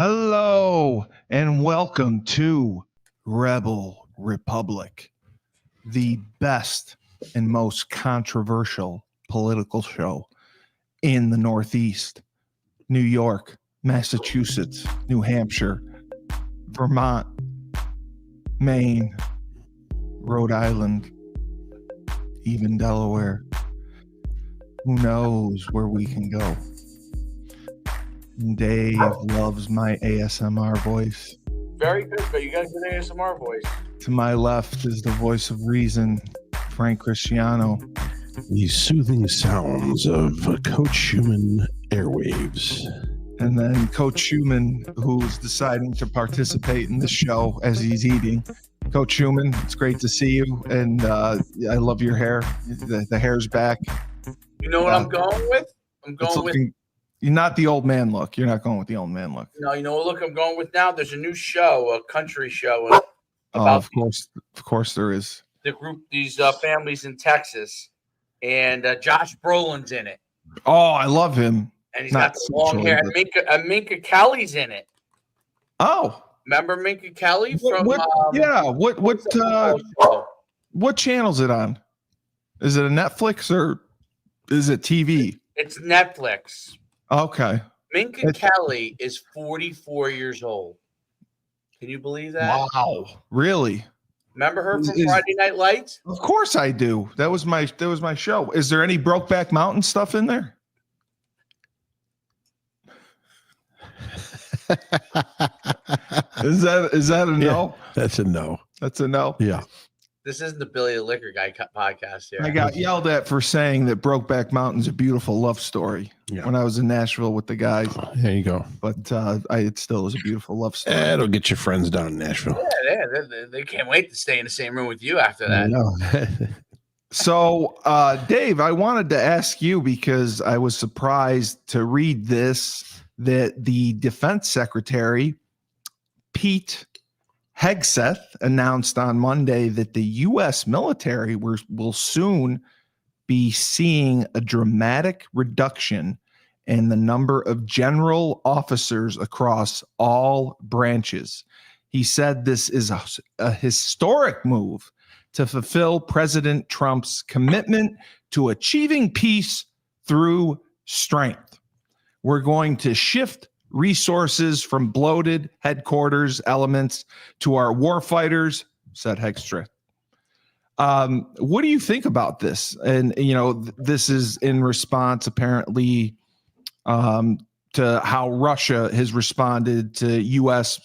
Hello and welcome to Rebel Republic, the best and most controversial political show in the Northeast, New York, Massachusetts, New Hampshire, Vermont, Maine, Rhode Island, even Delaware. Who knows where we can go? Dave loves my ASMR voice. Very good, but you got a good ASMR voice. To my left is the voice of reason, Frank Cristiano. The soothing sounds of Coach Schumann airwaves. And then Coach Schumann, who's deciding to participate in this show as he's eating. Coach Schumann, it's great to see you, and I love your hair. The hair's back. You know what I'm going with? I'm going with... You're not the old man look. You're not going with the old man look. No, you know what look I'm going with now? There's a new show, a country show. Of course there is. The group, these families in Texas, and Josh Brolin's in it. Oh, I love him. And he's got the long hair. And Minka Kelly's in it. Oh. Remember Minka Kelly from... What channel's it on? Is it a Netflix or is it TV? It's Netflix. Okay. Minka Kelly is 44 years old. Can you believe that? Wow. Really? Remember her from Friday Night Lights? Of course I do. That was my show. Is there any Brokeback Mountain stuff in there? Is that a no? That's a no. That's a no. Yeah. This isn't the Billy the Liquor Guy podcast here. I got yelled at for saying that Brokeback Mountain's a beautiful love story when I was in Nashville with the guys. There you go. But it still is a beautiful love story. It'll get your friends down in Nashville. Yeah, they can't wait to stay in the same room with you after that. I know. So, Dave, I wanted to ask you, because I was surprised to read this, that the Defense Secretary, Pete Hegseth, announced on Monday that the U.S. military will soon be seeing a dramatic reduction in the number of general officers across all branches. He said this is a historic move to fulfill President Trump's commitment to achieving peace through strength. We're going to shift resources from bloated headquarters elements to our warfighters, said Hegseth. What do you think about this? And, this is in response, apparently, to how Russia has responded to U.S.,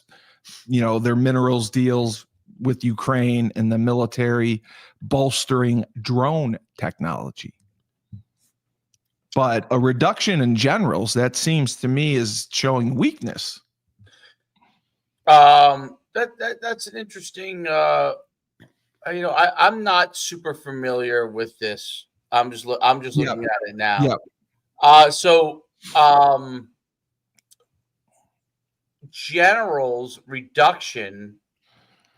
their minerals deals with Ukraine and the military bolstering drone technology. But a reduction in generals, that seems to me is showing weakness. That's an interesting. I'm not super familiar with this. I'm just looking at it now. Yeah. Generals reduction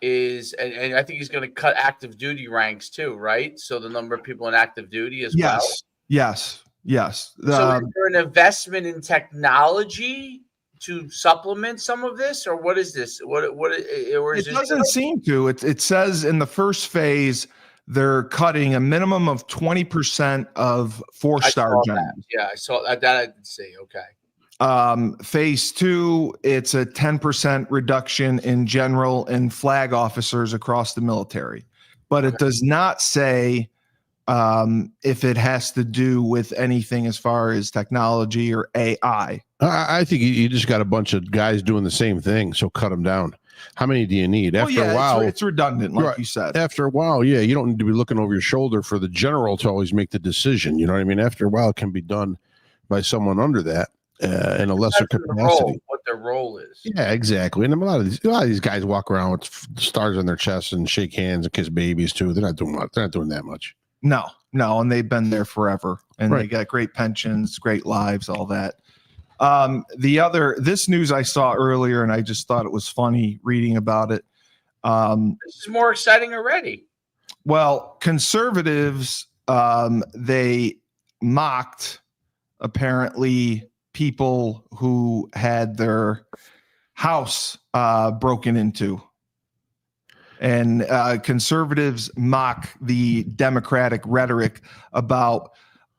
is, and I think he's going to cut active duty ranks too, right? So the number of people in active duty as well. Yes. So is there an investment in technology to supplement some of this, or what is this? It doesn't seem to. It says in the first phase they're cutting a minimum of 20% of 4-star generals. Yeah, I saw that. I didn't see. Okay. Phase 2, it's a 10% reduction in general and flag officers across the military, but it does not say if it has to do with anything as far as technology or AI. I think you just got a bunch of guys doing the same thing, so cut them down. How many do you need? After a while, it's redundant, like you said. After a while, you don't need to be looking over your shoulder for the general to always make the decision. You know what I mean? After a while, it can be done by someone under that in a lesser capacity. What their role is. Yeah, exactly. And a lot of these guys walk around with stars on their chests and shake hands and kiss babies too. They're not doing much. They're not doing that much. No, and they've been there forever, and They got great pensions, great lives, all that. This news I saw earlier, and I just thought it was funny reading about it. This is more exciting already. Well, conservatives, they mocked apparently people who had their house broken into. And conservatives mock the Democratic rhetoric about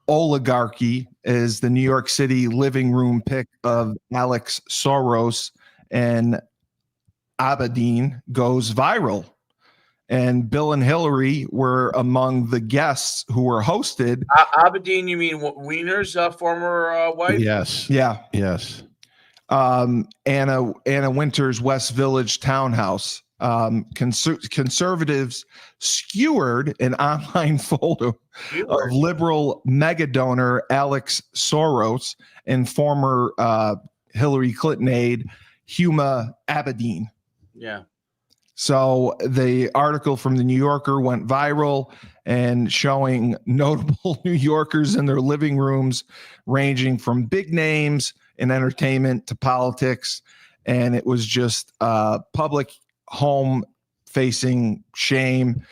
oligarchy as the New York City living room pic of Alex Soros and Abedin goes viral. And Bill and Hillary were among the guests who were hosted. Abedin, you mean Wiener's former wife? Yes. Yeah. Yes. Anna Winter's West Village townhouse. Conservatives skewered an online photo of liberal mega donor Alex Soros and former Hillary Clinton aide Huma Abedin. Yeah. So the article from the New Yorker went viral and showing notable New Yorkers in their living rooms, ranging from big names in entertainment to politics. And it was just public home facing shame,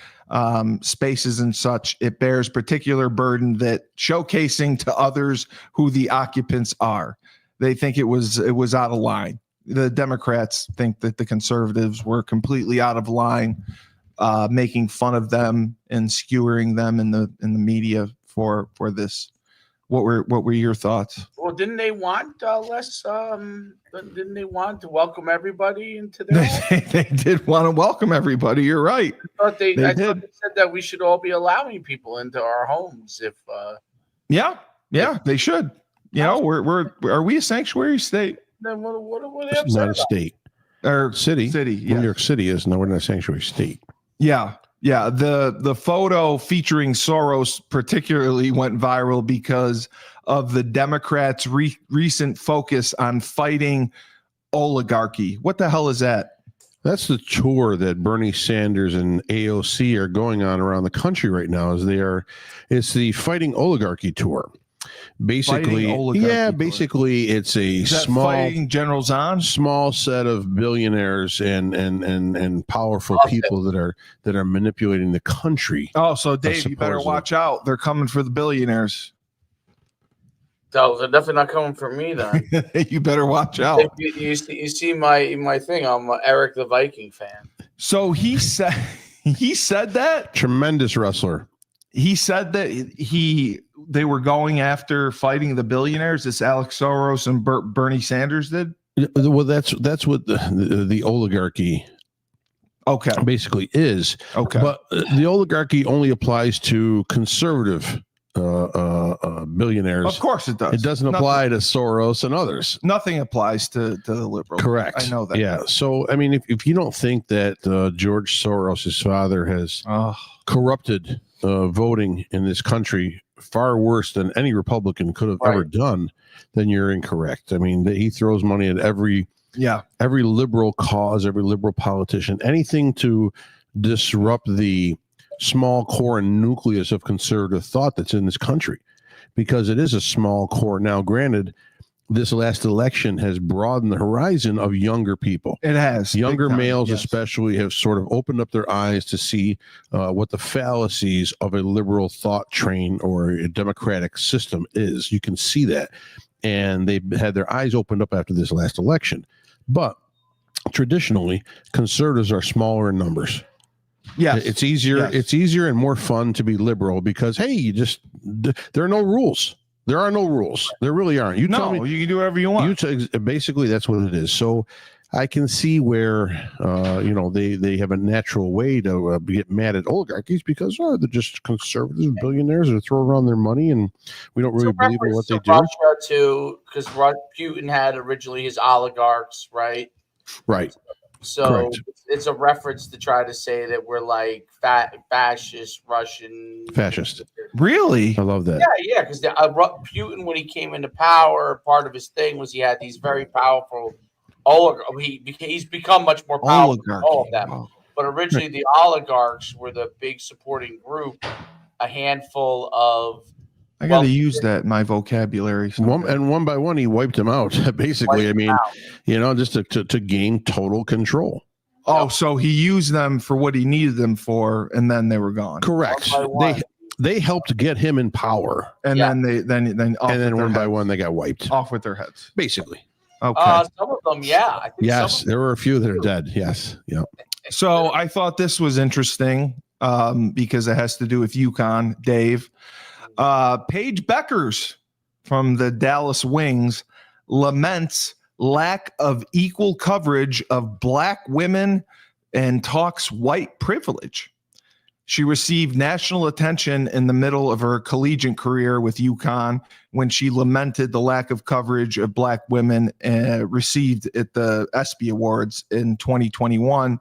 spaces and such. It bears particular burden that showcasing to others who the occupants are. They think it was out of line. The Democrats think that the conservatives were completely out of line, making fun of them and skewering them in the media for this. What were your thoughts? Well, didn't they want less? Didn't they want to welcome everybody into their home? They did want to welcome everybody. You're right. I thought they said that we should all be allowing people into our homes. If yeah, they should. You know, are we a sanctuary state? Then what are they It's upset not a about? state Or city. Yeah. New York City is. No, we're not a sanctuary state. Yeah. The photo featuring Soros particularly went viral because of the Democrats' recent focus on fighting oligarchy. What the hell is that? That's the tour that Bernie Sanders and AOC are going on around the country right now. It's the Fighting Oligarchy tour. Basically, basically it's a fighting General Zahn? small set of billionaires and powerful people that are manipulating the country. Oh, so Dave, you better watch out. They're coming for the billionaires. So they're definitely not coming for me then. You better watch out. You see my thing. I'm a Eric the Viking fan. So he said that? Tremendous wrestler. He said that they were going after fighting the billionaires. This Alex Soros and Bernie Sanders did. Well, that's what the oligarchy basically is. Okay, but the oligarchy only applies to conservative billionaires. Of course it does. It doesn't apply to Soros and others. Nothing applies to the liberals. Correct. I know that. Yeah. So, I mean, if you don't think that George Soros' father has corrupted voting in this country far worse than any Republican could have ever done, then you're incorrect. I mean, he throws money at every liberal cause, every liberal politician, anything to disrupt the small core and nucleus of conservative thought that's in this country, because it is a small core. Now, granted, this last election has broadened the horizon of younger people. It has. Younger males especially have sort of opened up their eyes to see what the fallacies of a liberal thought train or a democratic system is. You can see that. And they've had their eyes opened up after this last election. But traditionally, conservatives are smaller in numbers. Yeah, it's easier. Yes. It's easier and more fun to be liberal because, hey, there are no rules. There are no rules. There really aren't. You tell me, you can do whatever you want. Basically, that's what it is. So I can see where they have a natural way to get mad at oligarchies because they're just conservative billionaires that throw around their money and we don't really believe in what they do. Russia too, because Putin had originally his oligarchs, right? Right. So Correct. It's a reference to try to say that we're like fascist Russian. Fascist. Really? I love that. Yeah, because Putin, when he came into power, part of his thing was he had these very powerful oligarchs. He's become much more powerful than all of them. Wow. But originally, the oligarchs were the big supporting group, a handful of. I got to use that in my vocabulary. One by one, he wiped them out. Basically, just to gain total control. Oh, so he used them for what he needed them for, and then they were gone. Correct. They helped get him in power, and then one by one they got wiped off with their heads. Basically. Okay. Some of them, yeah. I think Yes, some there were a few that are dead. Yes. Yeah. So I thought this was interesting because it has to do with UConn, Dave. Paige Beckers from the Dallas Wings laments lack of equal coverage of Black women and talks white privilege. She received national attention in the middle of her collegiate career with UConn when she lamented the lack of coverage of Black women received at the ESPY Awards in 2021.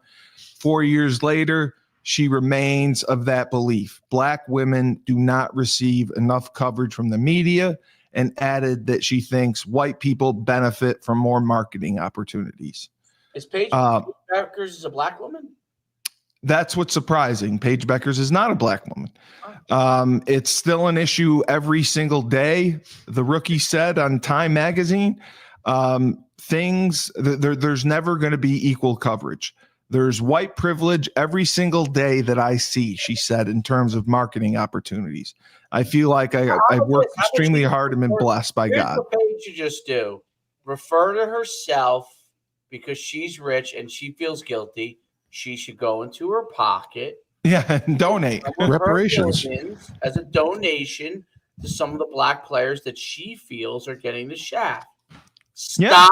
4 years later, she remains of that belief. Black women do not receive enough coverage from the media, and added that she thinks white people benefit from more marketing opportunities. Is Paige Beckers is a Black woman? That's what's surprising. Paige Beckers is not a Black woman. It's still an issue every single day. The Rookie said on Time Magazine, there's never going to be equal coverage. There's white privilege every single day that I see, she said, in terms of marketing opportunities. I feel like I've worked extremely hard and been blessed by God. What Paige should just do: refer to herself because she's rich and she feels guilty. She should go into her pocket. Yeah, and donate. Reparations. As a donation to some of the Black players that she feels are getting the shaft. Stop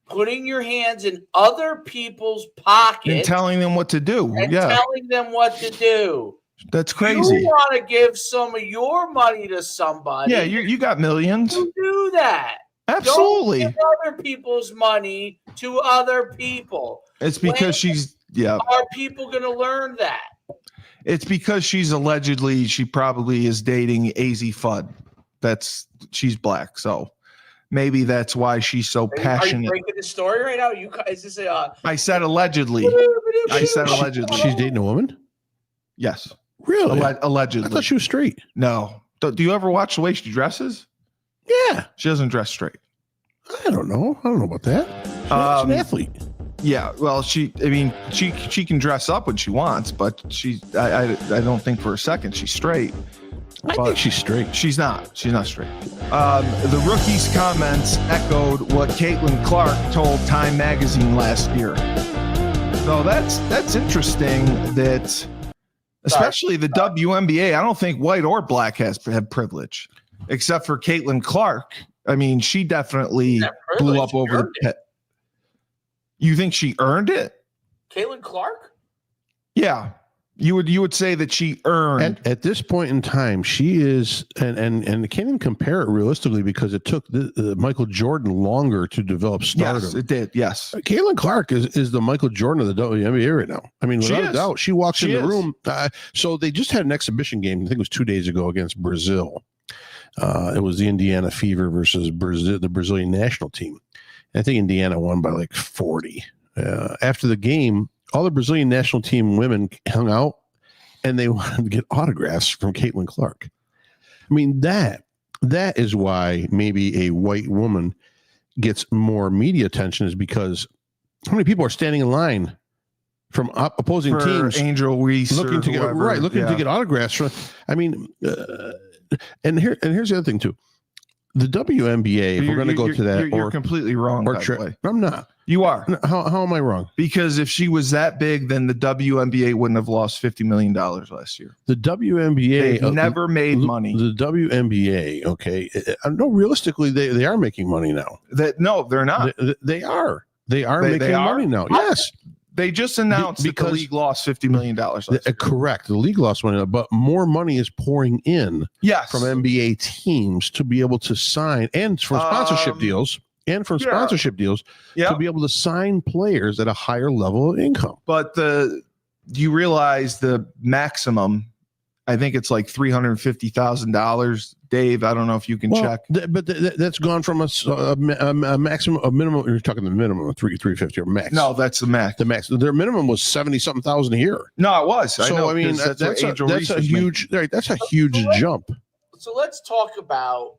putting your hands in other people's pockets and telling them what to do. Telling them what to do. That's crazy. You want to give some of your money to somebody. Yeah, you got millions. You do that. Absolutely. Don't give other people's money to other people. It's because Are people going to learn that? It's because she probably is dating AZ Fudd. She's Black, so maybe that's why she's so passionate. Are you breaking the story right now? Is this I said allegedly. She's dating a woman? Yes. Really? Allegedly. I thought she was straight. No. Do you ever watch the way she dresses? Yeah. She doesn't dress straight. I don't know about that. She's an athlete. Yeah, well, she can dress up when she wants, but I don't think for a second she's straight. I think she's straight. She's not straight. The Rookie's comments echoed what Caitlin Clark told Time Magazine last year. So that's interesting that, especially the WNBA, I don't think white or Black have privilege, except for Caitlin Clark. I mean, she definitely blew up over the pit. You think she earned it? Caitlin Clark? Yeah. You would say that she earned at this point in time. She is, and can't even compare it realistically because it took Michael Jordan longer to develop stardom. Yes, it did. Yes, Caitlin Clark is the Michael Jordan of the WNBA right now. I mean, without a doubt, she walks in the room. So they just had an exhibition game. I think it was 2 days ago against Brazil. It was the Indiana Fever versus the Brazilian national team. I think Indiana won by like 40. After the game, all the Brazilian national team women hung out and they wanted to get autographs from Caitlin Clark. I mean, that is why maybe a white woman gets more media attention, is because how many people are standing in line from opposing teams, Angel Reese, looking to get autographs from. I mean, and here's the other thing too. The WNBA, if we're going to go to that, you're completely wrong. I'm not. You are. How am I wrong? Because if she was that big, then the WNBA wouldn't have lost $50 million last year. The WNBA never made money. The WNBA, okay. No, realistically, they are making money now. No, they're not. They are. They are making money now. Yes. They just announced that the league lost $50 million last year. Correct. The league lost money, but more money is pouring in from NBA teams to be able to sign, and from sponsorship deals, to be able to sign players at a higher level of income. But do you realize the maximum? I think it's like $350,000. Dave, I don't know if you can check. But that's gone from a maximum, a minimum. You're talking the minimum of $350 or max. No, that's the max. The max. Their minimum was 70-something thousand a year. No, it was. So I mean, that's a huge. Right, that's a huge jump. So let's talk about.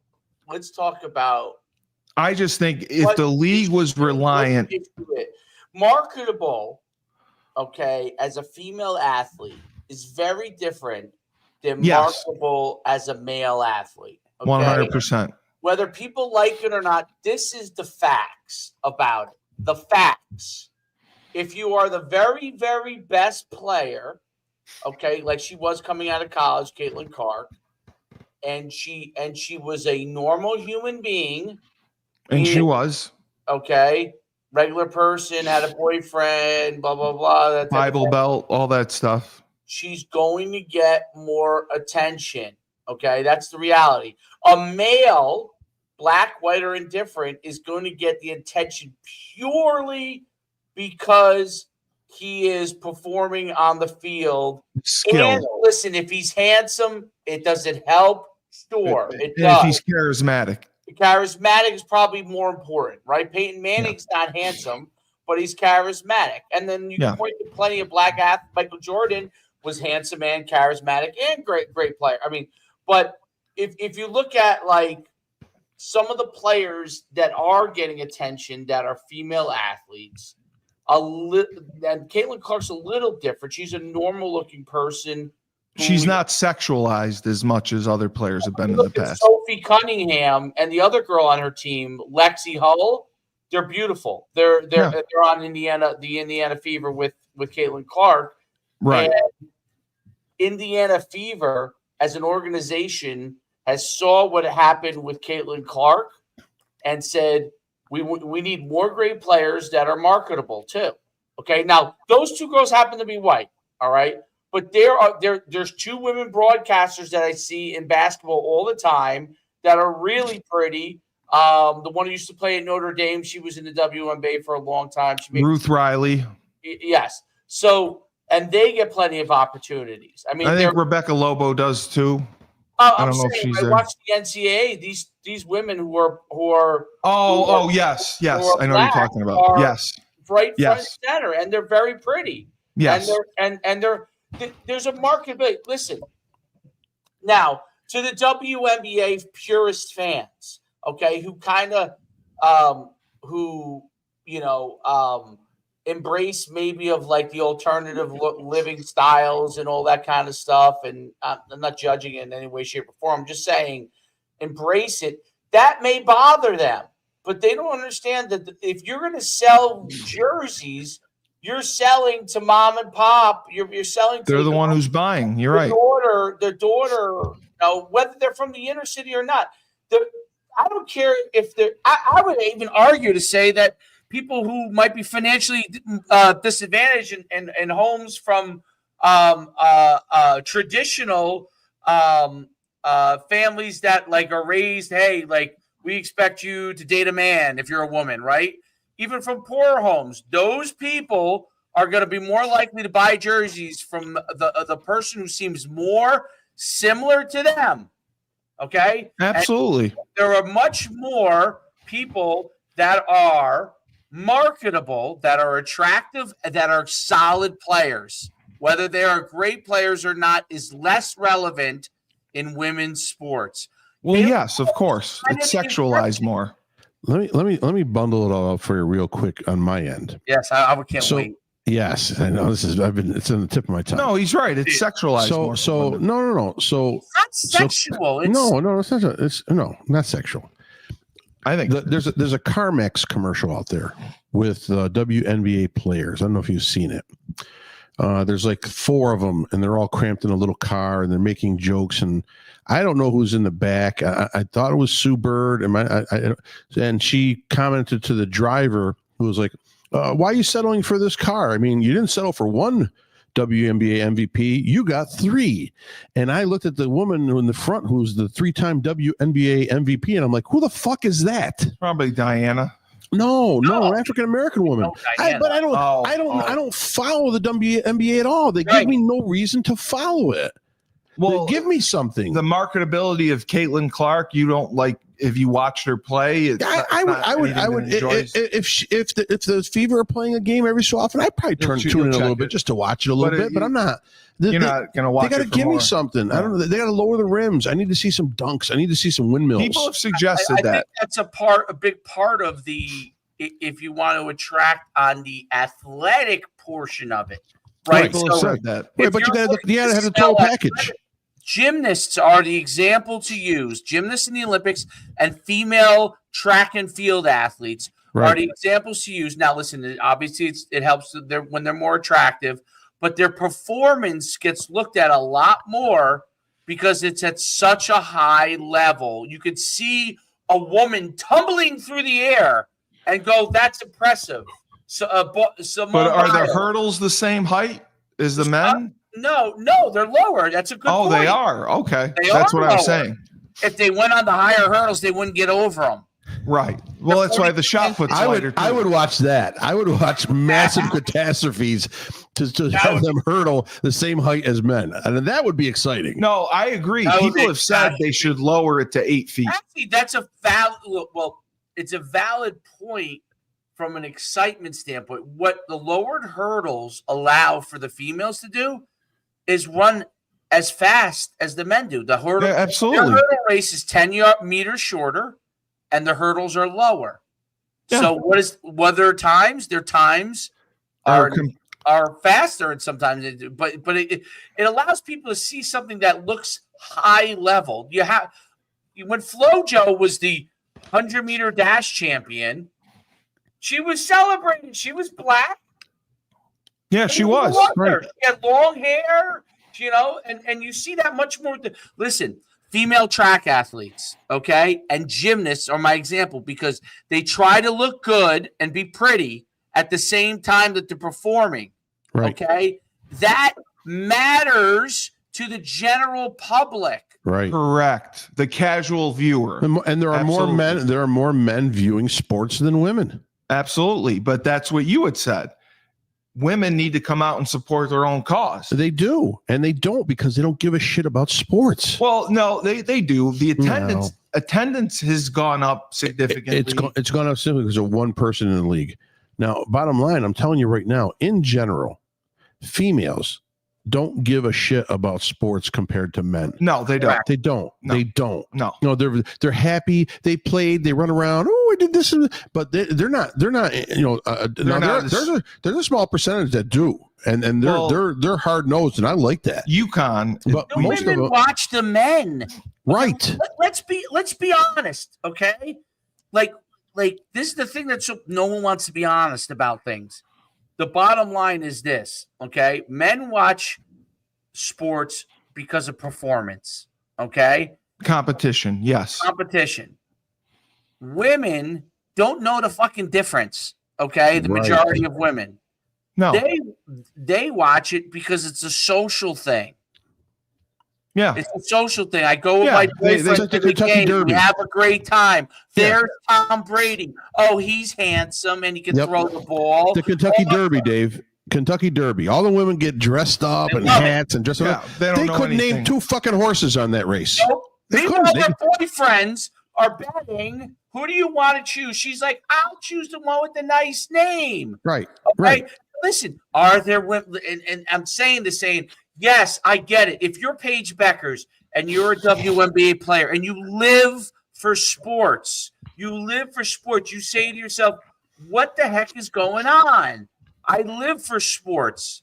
I just think if the league was reliant, marketable, okay, as a female athlete is very different than marketable as a male athlete. 100%. whether people like it or not, this is the facts about it. The facts. If you are the very, very best player, okay, like she was coming out of college, Caitlin Clark, and she was a normal human being. And she was. Okay. Regular person, had a boyfriend, blah, blah, blah. Bible Belt, all that stuff. She's going to get more attention. Okay. That's the reality. A male, black, white, or indifferent, is going to get the attention purely because he is performing on the field. Skill. And listen, if he's handsome, it doesn't help. Sure, it and does. If he's charismatic. Charismatic is probably more important, right? Peyton Manning's not handsome, but he's charismatic. And then you can point to plenty of black athletes. Michael Jordan was handsome and charismatic and great player. I mean, but if you look at like some of the players that are getting attention that are female athletes, and Caitlin Clark's a little different. She's a normal-looking person. She's not sexualized as much as other players have been in the past. Sophie Cunningham and the other girl on her team, Lexi Hull, they're beautiful. They're on the Indiana Fever with Caitlin Clark. Right. And Indiana Fever as an organization has saw what happened with Caitlin Clark and said, we need more great players that are marketable too. Okay. Now those two girls happen to be white. All right. But there's two women broadcasters that I see in basketball all the time that are really pretty. The one who used to play at Notre Dame, she was in the WNBA for a long time. Ruth Riley. Yes. So, and they get plenty of opportunities. I mean, I think Rebecca Lobo does too. I don't know if she's there. I watched the NCAA. These women who are yes, I know what you're talking about. Yes, right front and center, and they're very pretty. Yes, and they're there's a market. Listen, now to the WNBA purist fans, okay, who kind of embrace maybe of like the alternative living styles and all that kind of stuff. And I'm not judging it in any way, shape, or form. I'm just saying embrace it. That may bother them, but they don't understand that if you're going to sell jerseys, you're selling to mom and pop. You're selling to they're the one who's buying. You're right. Their daughter, whether they're from the inner city or not. I don't care if they're. I would even argue to say that people who might be financially disadvantaged in homes from traditional families that like are raised, hey, like we expect you to date a man if you're a woman, right? Even from poorer homes, those people are going to be more likely to buy jerseys from the person who seems more similar to them. Okay? Absolutely. And there are much more people that are marketable, that are attractive, that are solid players. Whether they are great players or not is less relevant in women's sports. Well, yes, of course. It's sexualized more. Let me bundle it all up for you real quick on my end. Yes, I can't wait. Yes, I know it's on the tip of my tongue. No, he's right. It's sexualized more. So no. So it's not sexual. No, it's not. It's not sexual. I think there's a CarMax commercial out there with WNBA players. I don't know if you've seen it. There's like 4 of them, and they're all cramped in a little car, and they're making jokes. And I don't know who's in the back. I thought it was Sue Bird, and she commented to the driver, who was like, "Why are you settling for this car? I mean, you didn't settle for one WNBA MVP, you got 3." And I looked at the woman in the front, who's the 3-time WNBA MVP, and I'm like, "Who the fuck is that?" Probably Diana. No, African American woman. I don't follow the WNBA at all. They give me no reason to follow it. Well, give me something. The marketability of Caitlin Clark, you don't like if you watched her play. I would if the Fever are playing a game every so often, I'd probably tune in a little bit just to watch it a little bit. But I'm not. You're not going to watch. They got to give me something. I don't know. They got to lower the rims. I need to see some dunks. I need to see some windmills. People have suggested I think that's a big part of the. If you want to attract on the athletic portion of it, right? People have said that. But you got to have the total package. gymnasts are the example to use. Gymnasts in the Olympics and female track and field athletes are the examples to use. Now, listen, obviously it helps when they're more attractive, but their performance gets looked at a lot more because it's at such a high level. You could see a woman tumbling through the air and go, that's impressive. So, but are the hurdles the same height as the men? No, they're lower. That's a good point. They are. Okay. That's what I was saying. If they went on the higher hurdles, they wouldn't get over them. Right. Well, that's why the shot put's lighter. I would watch that. I would watch massive catastrophes to have them hurdle the same height as men. And that would be exciting. No, I agree. People have said they should lower it to 8 feet. Actually, it's a valid point from an excitement standpoint. What the lowered hurdles allow for the females to do is run as fast as the men do. The hurdle, absolutely. The hurdle race is 10 meters shorter, and the hurdles are lower. Yeah. So their times are faster, and sometimes they do, but it allows people to see something that looks high level. When FloJo was the 100-meter dash champion, she was celebrated. She was black. Yeah, she was. Right. She had long hair, and you see that much more. Listen, female track athletes, okay, and gymnasts are my example because they try to look good and be pretty at the same time that they're performing. Right. Okay, that matters to the general public. Right. Correct. The casual viewer. And there are more men. There are more men viewing sports than women. Absolutely. But that's what you had said. Women need to come out and support their own cause. They do. And they don't because they don't give a shit about sports. Well, no, they do. The attendance has gone up significantly. It's gone up simply because of one person in the league. Now, bottom line, I'm telling you right now, in general, females don't give a shit about sports compared to men. No, they don't. They don't. No. They don't. No. No, they're happy. They played. They run around. Oh, I did this, but they're not. They're not. There's a small percentage that do, and they're hard nosed, and I like that. UConn, but most women of them watch the men. Right. Let's be honest, okay? Like this is the thing that no one wants to be honest about things. The bottom line is this, okay? Men watch sports because of performance, okay? Competition, yes. Competition. Women don't know the fucking difference, okay? The majority of women. No. They watch it because it's a social thing. Yeah. It's a social thing. I go with my boyfriend to the game. We have a great time. There's Tom Brady. Oh, he's handsome and he can throw the ball. The Kentucky Derby, Dave. Kentucky Derby. All the women get dressed up and hats and dressed up. They couldn't name 2 fucking horses on that race. Nope. Their boyfriends are betting. Who do you want to choose? She's like, I'll choose the one with the nice name. Right. Okay? Right. Listen, are there women? And I'm saying, yes, I get it. If you're Paige Beckers and you're a WNBA player and you live for sports, you say to yourself, what the heck is going on? I live for sports.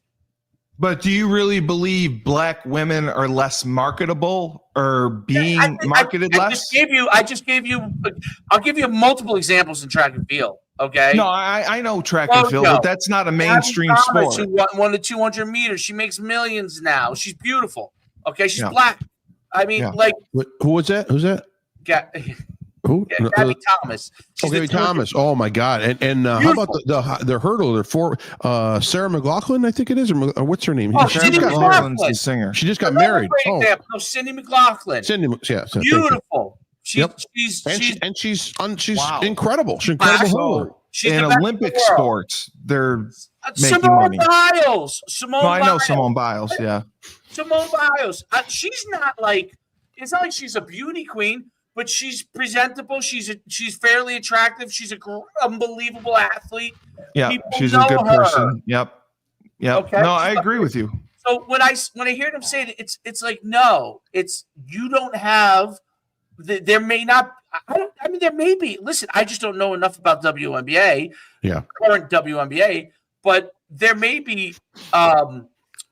But do you really believe black women are less marketable or being marketed less? I'll give you multiple examples in track and field. Okay. No, I know track and field, but that's not a mainstream sport. She won the 200 meters. She makes millions now. She's beautiful. Okay, she's black. I mean, who was that? Who's that? Who? Gabby Thomas. Gabby Thomas. Oh my God! And how about the hurdler for Sarah McLachlan? I think it is, or what's her name? Sarah McLachlan's the singer. She just got married. No, Cindy McLachlan. Beautiful. She's incredible. She's incredible. She's in Olympic sports, they're making money. I know Simone Biles. Yeah, Simone Biles. She's not like it's not like she's a beauty queen, but she's presentable. She's fairly attractive. She's an unbelievable athlete. Yeah, she's a good person. Yep. Okay. No, I agree with you. So when I hear them say that, it's like no, it's you don't have. There may not. I mean, there may be. Listen, I just don't know enough about WNBA. Yeah, current WNBA, but there may be black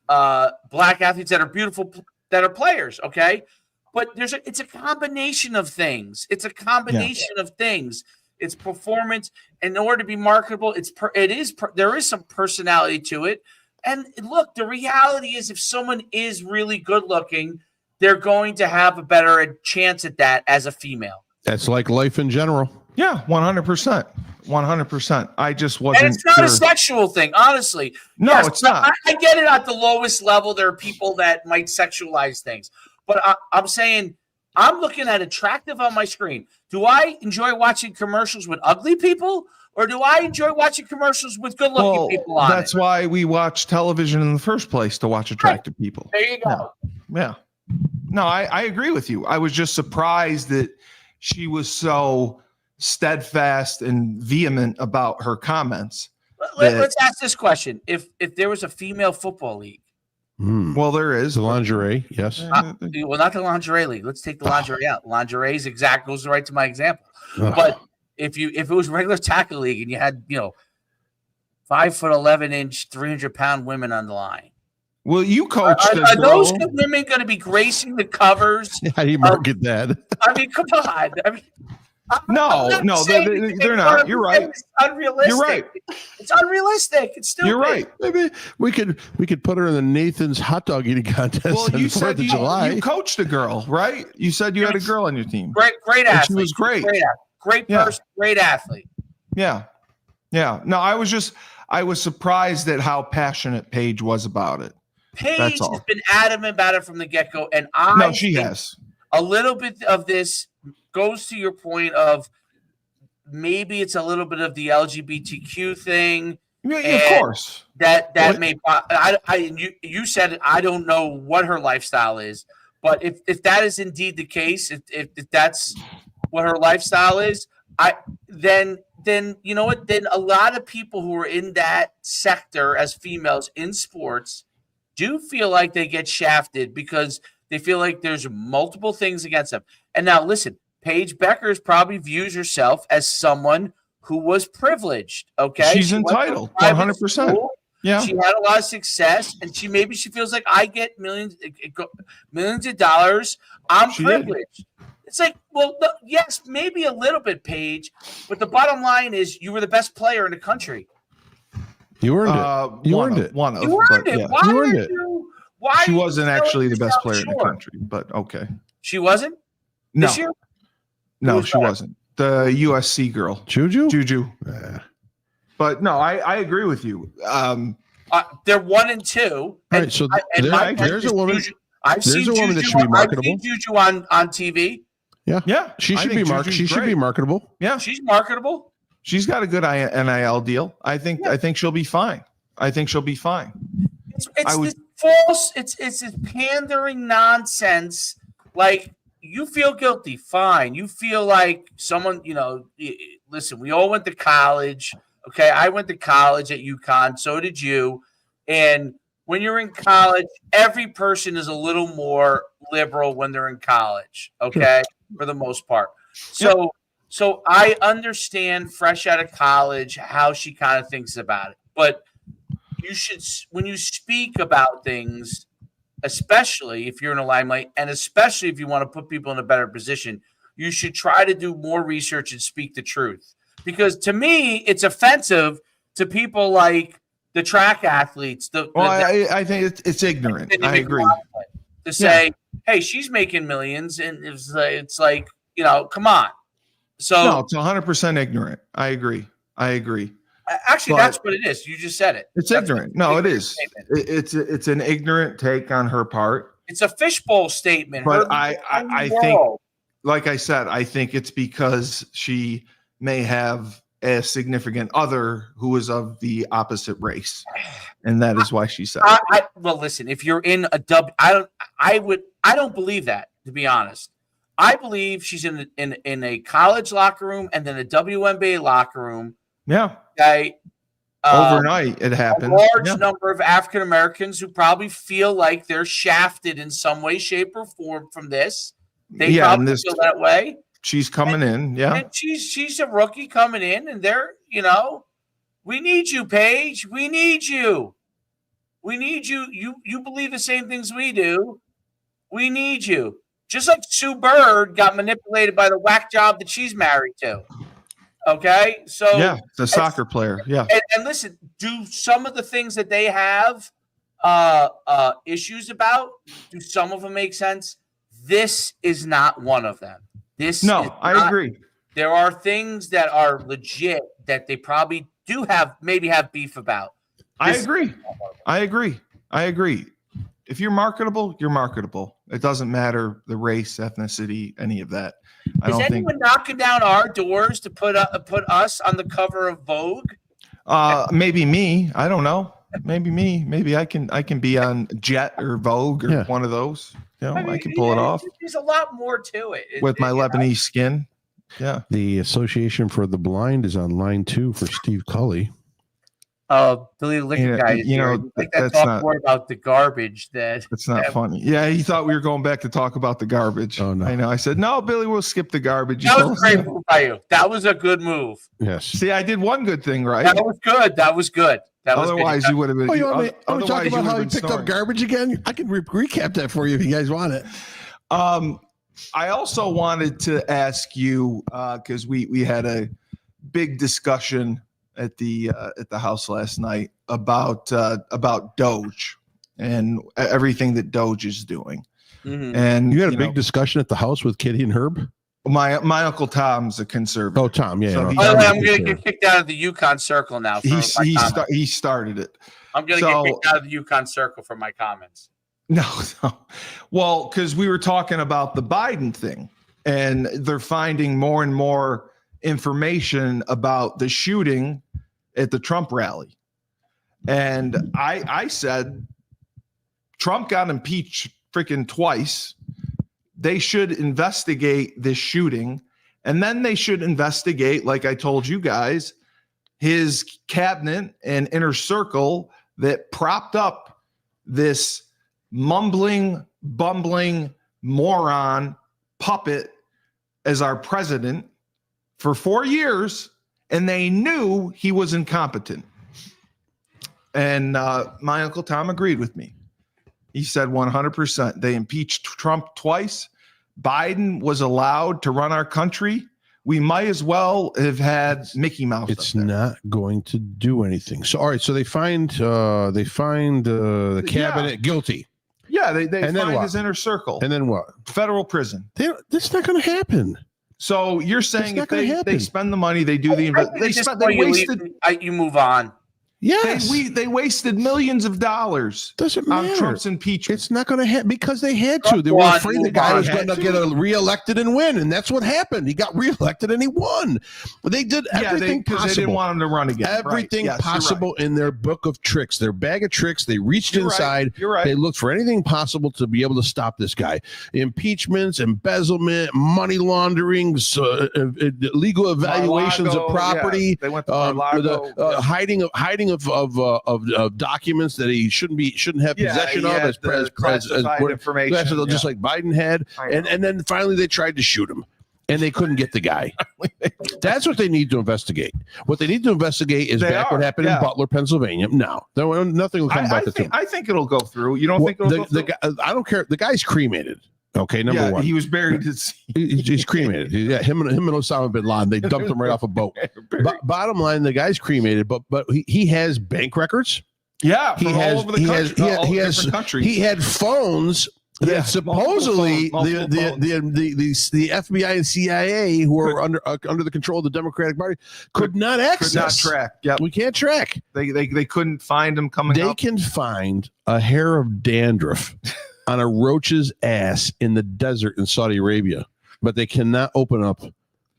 athletes that are beautiful that are players, okay? But it's a combination of things. It's a combination of things. It's performance. In order to be marketable, there is some personality to it. And look, the reality is, if someone is really good looking, they're going to have a better chance at that as a female. That's like life in general. Yeah, 100%. 100%. I just wasn't. And it's not a sexual thing, honestly. No, yes, it's not. I get it at the lowest level. There are people that might sexualize things. But I'm saying, I'm looking at attractive on my screen. Do I enjoy watching commercials with ugly people, or do I enjoy watching commercials with good-looking people on That's why we watch television in the first place, to watch attractive people. There you go. Yeah. No, I agree with you. I was just surprised that she was so steadfast and vehement about her comments. Let's ask this question. If there was a female football league. Well, there is. The lingerie, yes. Well, not the lingerie league. Let's take the lingerie out. Lingerie is goes right to my example. But if it was regular tackle league and you had 5'11" 300-pound women on the line. Well, you coached. Are those women going to be gracing the covers? How do you market that? I mean, come on. I mean, no, they're not. You're right. It's unrealistic. You're right. It's unrealistic. It's stupid. You're right. Maybe we could put her in the Nathan's hot dog eating contest. Well, you said July. You coached a girl, right? You said you had a girl on your team. Great athlete. She was great. Great person. Great athlete. Yeah. No, I was surprised at how passionate Paige was about it. Paige has been adamant about it from the get-go, and she has. A little bit of this goes to your point of maybe it's a little bit of the LGBTQ thing. Yeah, of course. That may. You said it. I don't know what her lifestyle is, but if that is indeed the case, if that's what her lifestyle is, then you know what? Then a lot of people who are in that sector as females in sports do feel like they get shafted because they feel like there's multiple things against them. And now listen, Paige Beckers probably views herself as someone who was privileged. Okay. She's entitled 100%. Yeah. She had a lot of success and she feels like I get millions of dollars. I'm privileged. It's like, well, yes, maybe a little bit, Paige, but the bottom line is you were the best player in the country. You earned it. You earned it. You earned it. Why she wasn't actually the best player in the country, but okay. She wasn't? No. This year? No, she wasn't. The USC girl. Juju. But no, I agree with you. They're 1 and 2. All right, so there's a woman. There's a woman that should be marketable. I've seen Juju on TV. Yeah. She should be marketable. She should be marketable. Yeah. She's marketable. She's got a good NIL deal. I think she'll be fine. It's this false. It's this pandering nonsense. Like, you feel guilty, fine. You feel like someone, listen, we all went to college. Okay, I went to college at UConn. So did you. And when you're in college, every person is a little more liberal when they're in college. Okay, for the most part. So I understand fresh out of college how she kind of thinks about it. But you should, when you speak about things, especially if you're in a limelight, and especially if you want to put people in a better position, you should try to do more research and speak the truth. Because to me, it's offensive to people like the track athletes. I think it's ignorant. I agree. To say, hey, she's making millions, and it's like, come on. So no, it's 100% ignorant. I agree. Actually, that's what it is. You just said it. It's ignorant. No, it is. It's an ignorant take on her part. It's a fishbowl statement. But I think, like I said, I think it's because she may have a significant other who is of the opposite race, and that is why she said it. Well, listen, if you're in a I don't believe that, to be honest. I believe she's in a college locker room and then a WNBA locker room. Yeah. Okay. Overnight, it happened. A large number of African Americans who probably feel like they're shafted in some way, shape, or form from this. They probably feel that way. She's coming in. Yeah. And she's a rookie coming in, and they're, we need you, Paige. We need you. We need you. You believe the same things we do. We need you. Just like Sue Bird got manipulated by the whack job that she's married to. Okay? So yeah, the soccer player. Yeah. And listen, do some of the things that they have issues about, do some of them make sense? This is not one of them. I agree. There are things that are legit that they probably do maybe have beef about. I agree. If you're marketable, you're marketable. It doesn't matter the race, ethnicity, any of that. Is anyone knocking down our doors to put us on the cover of Vogue? Maybe me. I don't know. Maybe me. Maybe I can be on Jet or Vogue or one of those. I can pull it off. There's a lot more to it. With my Lebanese skin. Yeah. The Association for the Blind is on line 2 for Steve Cully. Oh, Billy Licker guy. That's talk more about the garbage. That's not funny. Yeah, he thought we were going back to talk about the garbage. Oh no! I know. I said no, Billy. We'll skip the garbage. That was a great move by you. That was a good move. Yes. See, I did one good thing right. That was good. Otherwise, you would have been. Are we talking about how he picked up garbage again? I can recap that for you if you guys want it. I also wanted to ask you because we had a big discussion at the house last night about Doge and everything that Doge is doing. Mm-hmm. And you had a big discussion at the house with Kitty and Herb. My Uncle Tom's a conservative. Oh, Tom, yeah. So I'm going to get kicked out of the Yukon Circle now. He started it. I'm going to get kicked out of the Yukon Circle for my comments. No. Well, because we were talking about the Biden thing, and they're finding more and more information about the shooting at the Trump rally. And I said, Trump got impeached freaking twice. They should investigate this shooting. And then they should investigate, like I told you guys, his cabinet and inner circle that propped up this mumbling, bumbling moron puppet as our president for 4 years, and they knew he was incompetent. And my Uncle Tom agreed with me. He said 100%. They impeached Trump twice. Biden was allowed to run our country. We might as well have had Mickey Mouse. It's not going to do anything. So, all right. So they find the cabinet guilty. Yeah, they find his inner circle. And then what? Federal prison. That's not going to happen. So you're saying if they spend the money, they do the you move on. Yes, they wasted millions of dollars. Doesn't matter. On Trump's impeachment. It's not going to happen because they had to. They were afraid the guy was going to get reelected and win, and that's what happened. He got reelected and he won. But they did everything possible. They didn't want him to run again. Everything possible in their book of tricks, their bag of tricks. They reached inside. You're right. They looked for anything possible to be able to stop this guy. Impeachments, embezzlement, money laundering, illegal evaluations of property. They went to Mar-a-Lago. Hiding of documents that he shouldn't have possession of as information, just like Biden had, and then finally they tried to shoot him, and they couldn't get the guy. That's what they need to investigate. What they need to investigate is what happened in Butler, Pennsylvania. No, nothing will come back to him. I think it'll go through. You don't think it'll go through? I don't care. The guy's cremated. Okay, number one. He was buried at sea. He's cremated. Yeah, him and Osama bin Laden, they dumped him right off a boat. Bottom line, the guy's cremated, but he has bank records. Yeah, he has all over the country. He had phones that supposedly the FBI and CIA, who are under the control of the Democratic Party, could not access. Could not track. Yep. We can't track. They couldn't find him coming up. They can find a hair of dandruff on a roach's ass in the desert in Saudi Arabia, but they cannot open up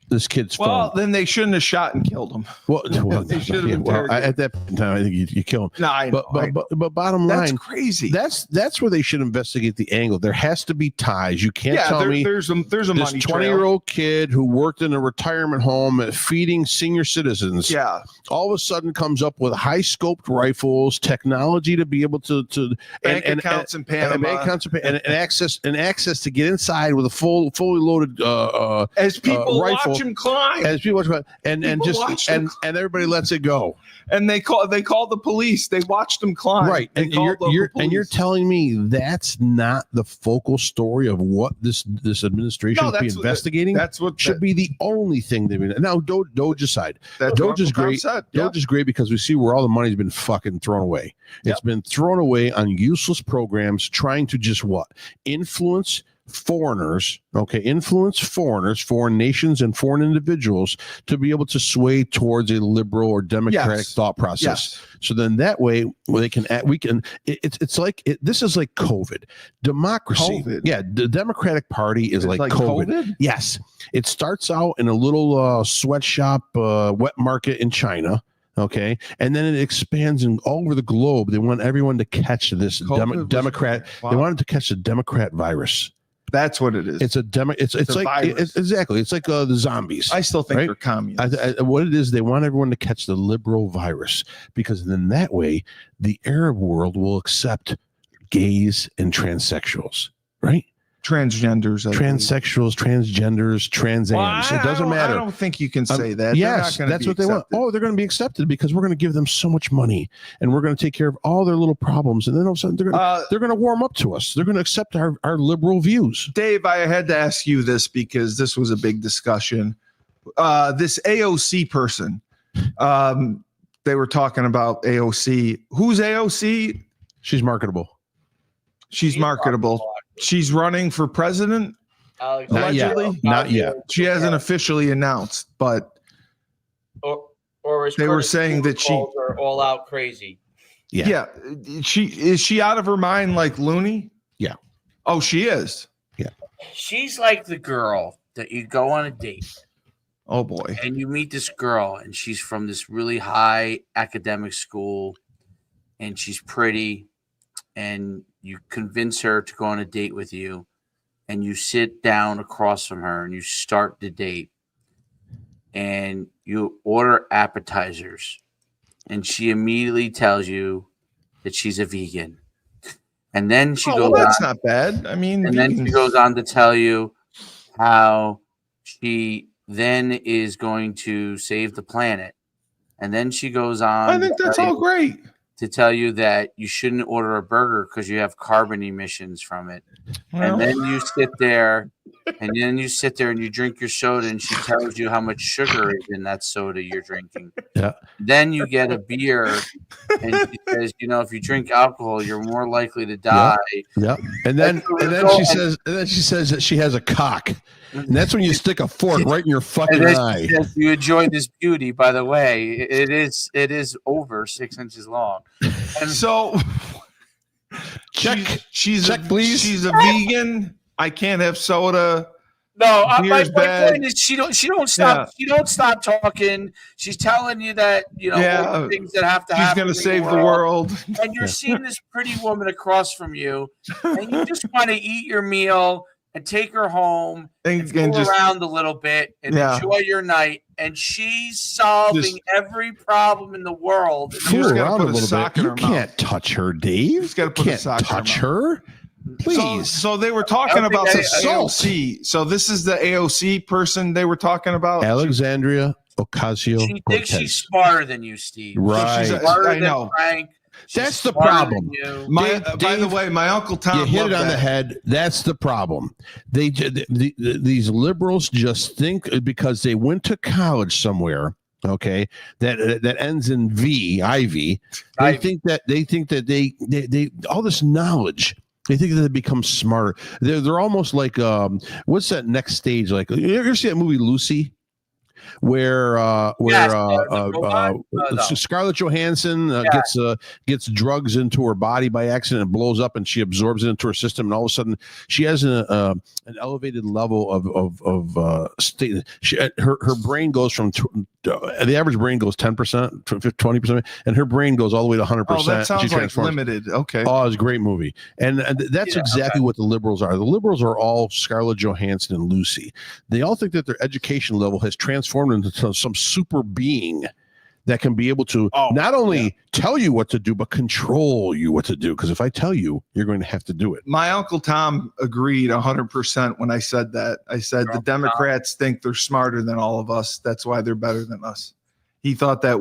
this kid's phone. Well, then they shouldn't have shot and killed him. Well they should have. At that time, I think you kill him. No, I know. But bottom line, that's crazy. That's where they should investigate the angle. There has to be ties. You can't tell me there's a this money 20-year-old kid who worked in a retirement home feeding senior citizens. Yeah, all of a sudden comes up with high scoped rifles, technology to be able to bank accounts in Panama, and access to get inside with a fully loaded as people rifle. him climb. As people watch, and People just watch him and everybody lets it go. And they call the police. They watched him climb. Right. They And called local you're police. telling me that's not the focal story of what this administration No, should be that's what- investigating. That's what should be the only thing they've been. Now, Doge aside, That's Doge what is Uncle Tom great. said. Yeah. Doge is great because we see where all the money's been fucking thrown away. Yep. It's been thrown away on useless programs trying to just what? Influence foreigners, foreign nations and foreign individuals to be able to sway towards a liberal or democratic Yes. thought process. Yes. So then that way they can it's like this is like COVID. Democracy. COVID. Yeah, the Democratic Party is It's like COVID. Yes. It starts out in a little sweatshop wet market in China. Okay. And then it expands all over the globe. They want everyone to catch this Democrat. Wow. They wanted to catch the Democrat virus. That's what it is. It's a it's like virus. exactly. It's like the zombies. I still think right? they're communists. What it is, they want everyone to catch the liberal virus because then that way the Arab world will accept gays and transsexuals, right? Transgenders. Transsexuals, transgenders, transams. It doesn't matter. I don't think you can say that. Yes, that's what they want. Oh, they're going to be accepted because we're going to give them so much money and we're going to take care of all their little problems. And then all of a sudden they're going to warm up to us. They're going to accept our liberal views. Dave, I had to ask you this because this was a big discussion. This AOC person, they were talking about AOC. Who's AOC? She's marketable. She's marketable. She's running for president. Allegedly, not yet. She hasn't officially announced, but or as they were Curtis saying that she calls her all out crazy. Yeah. Is she out of her mind like loony? Yeah. Oh, she is. Yeah. She's like the girl that you go on a date. Oh boy. And you meet this girl and she's from this really high academic school and she's pretty and you convince her to go on a date with you and you sit down across from her and you start the date and you order appetizers and she immediately tells you that she's a vegan. And then she goes that's on, not bad. I mean, and then she goes on to tell you how she then is going to save the planet. And then she goes on I think that's all great. to tell you that you shouldn't order a burger because you have carbon emissions from it. Well. And then you sit there and you drink your soda and she tells you how much sugar is in that soda you're drinking. Yeah. Then you get a beer and she says, if you drink alcohol, you're more likely to die. Yeah. And then she says that she has a cock. And that's when you stick a fork right in your fucking eye. Says, you enjoy this beauty, by the way. It is over 6 inches long. And so check. She's please. She's a vegan. I can't have soda. No, my bad. point is she don't stop. She don't stop talking. She's telling you that all the things that have to happen. She's going to save the world. And you're seeing this pretty woman across from you, and you just want to eat your meal and take her home and fool around a little bit and enjoy your night. And she's solving every problem in the world. Fool around a little bit. You can't touch her, Dave. He's got to put a sock touch her. Please. So they were talking about the AOC. So this is the AOC person they were talking about. Alexandria Ocasio-Cortez. She thinks she's smarter than you, Steve. Right. She's smarter I than know. Frank. That's the problem. By the way, my Uncle Tom you hit it on that. the head. That's the problem. These liberals just think because they went to college somewhere, okay, that ends in Ivy. They think that they all this knowledge. They think that they become smarter. They're almost like what's that next stage? Like you ever see that movie Lucy? Where Scarlett Johansson gets drugs into her body by accident and blows up, and she absorbs it into her system, and all of a sudden she has an elevated level of state. Her brain goes from the average brain goes 10% to 20%, and her brain goes all the way to 100%. Oh, that sounds she like Limited. Okay. Oh, it's a great movie, and that's exactly what the liberals are. The liberals are all Scarlett Johansson and Lucy. They all think that their education level has transformed into some super being that can be able to not only tell you what to do, but control you what to do. Because if I tell you, you're going to have to do it. My Uncle Tom agreed 100% when I said that. I said the Democrats think they're smarter than all of us. That's why they're better than us. He thought that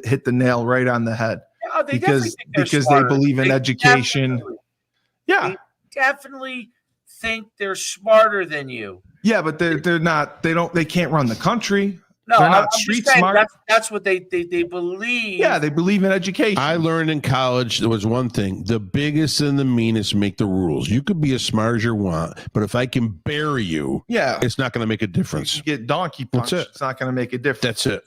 hit the nail right on the head. Yeah, because they believe in education. They definitely think they're smarter than you. Yeah, but they're not. They can't run the country. No, they're I'm not just street saying smart. That's what they believe. Yeah, they believe in education. I learned in college there was one thing: the biggest and the meanest make the rules. You could be as smart as you want, but if I can bury you, it's not going to make a difference. You get donkey punched. It's not going to make a difference. That's it.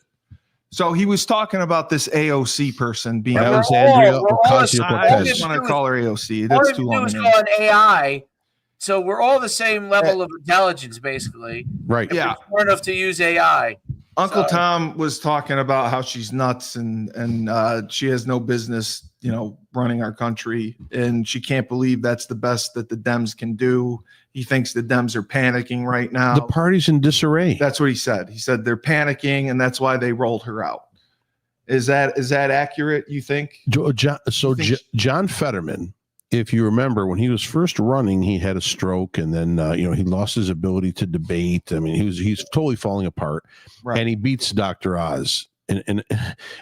So he was talking about this AOC person being Alexandria Ocasio-Cortez. I just want to call her AOC. That's too long. All you do is call an AI. So we're all the same level of intelligence, basically. Right. Yeah. We're smart enough to use AI. Uncle Tom was talking about how she's nuts and she has no business, running our country, and she can't believe that's the best that the Dems can do. He thinks the Dems are panicking right now. The party's in disarray. That's what he said. He said they're panicking, and that's why they rolled her out. Is that accurate, you think? John Fetterman, if you remember, when he was first running, he had a stroke, and then he lost his ability to debate. I mean, he's totally falling apart, right. And he beats Dr. Oz in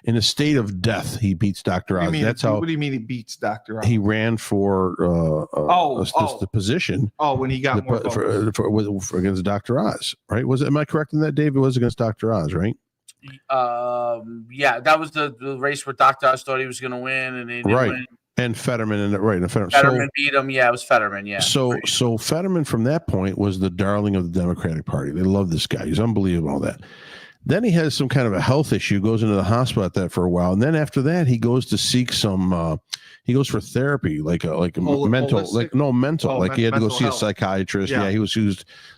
a state of death. He beats Dr. Oz. What do you mean he beats Dr. Oz? He ran for the position. Oh, when he got more votes. For against Dr. Oz, right? Am I correct in that, Dave? It was against Dr. Oz, right? Yeah, that was the race where Dr. Oz thought he was going to win, and he didn't win. And Fetterman, Fetterman beat him. Yeah, it was Fetterman. Yeah. So Fetterman from that point was the darling of the Democratic Party. They love this guy. He's unbelievable. All that. Then he has some kind of a health issue, goes into the hospital at that for a while, and then after that he goes to seek some. He goes for therapy, like a mental, like he had to go see a psychiatrist. Yeah, he was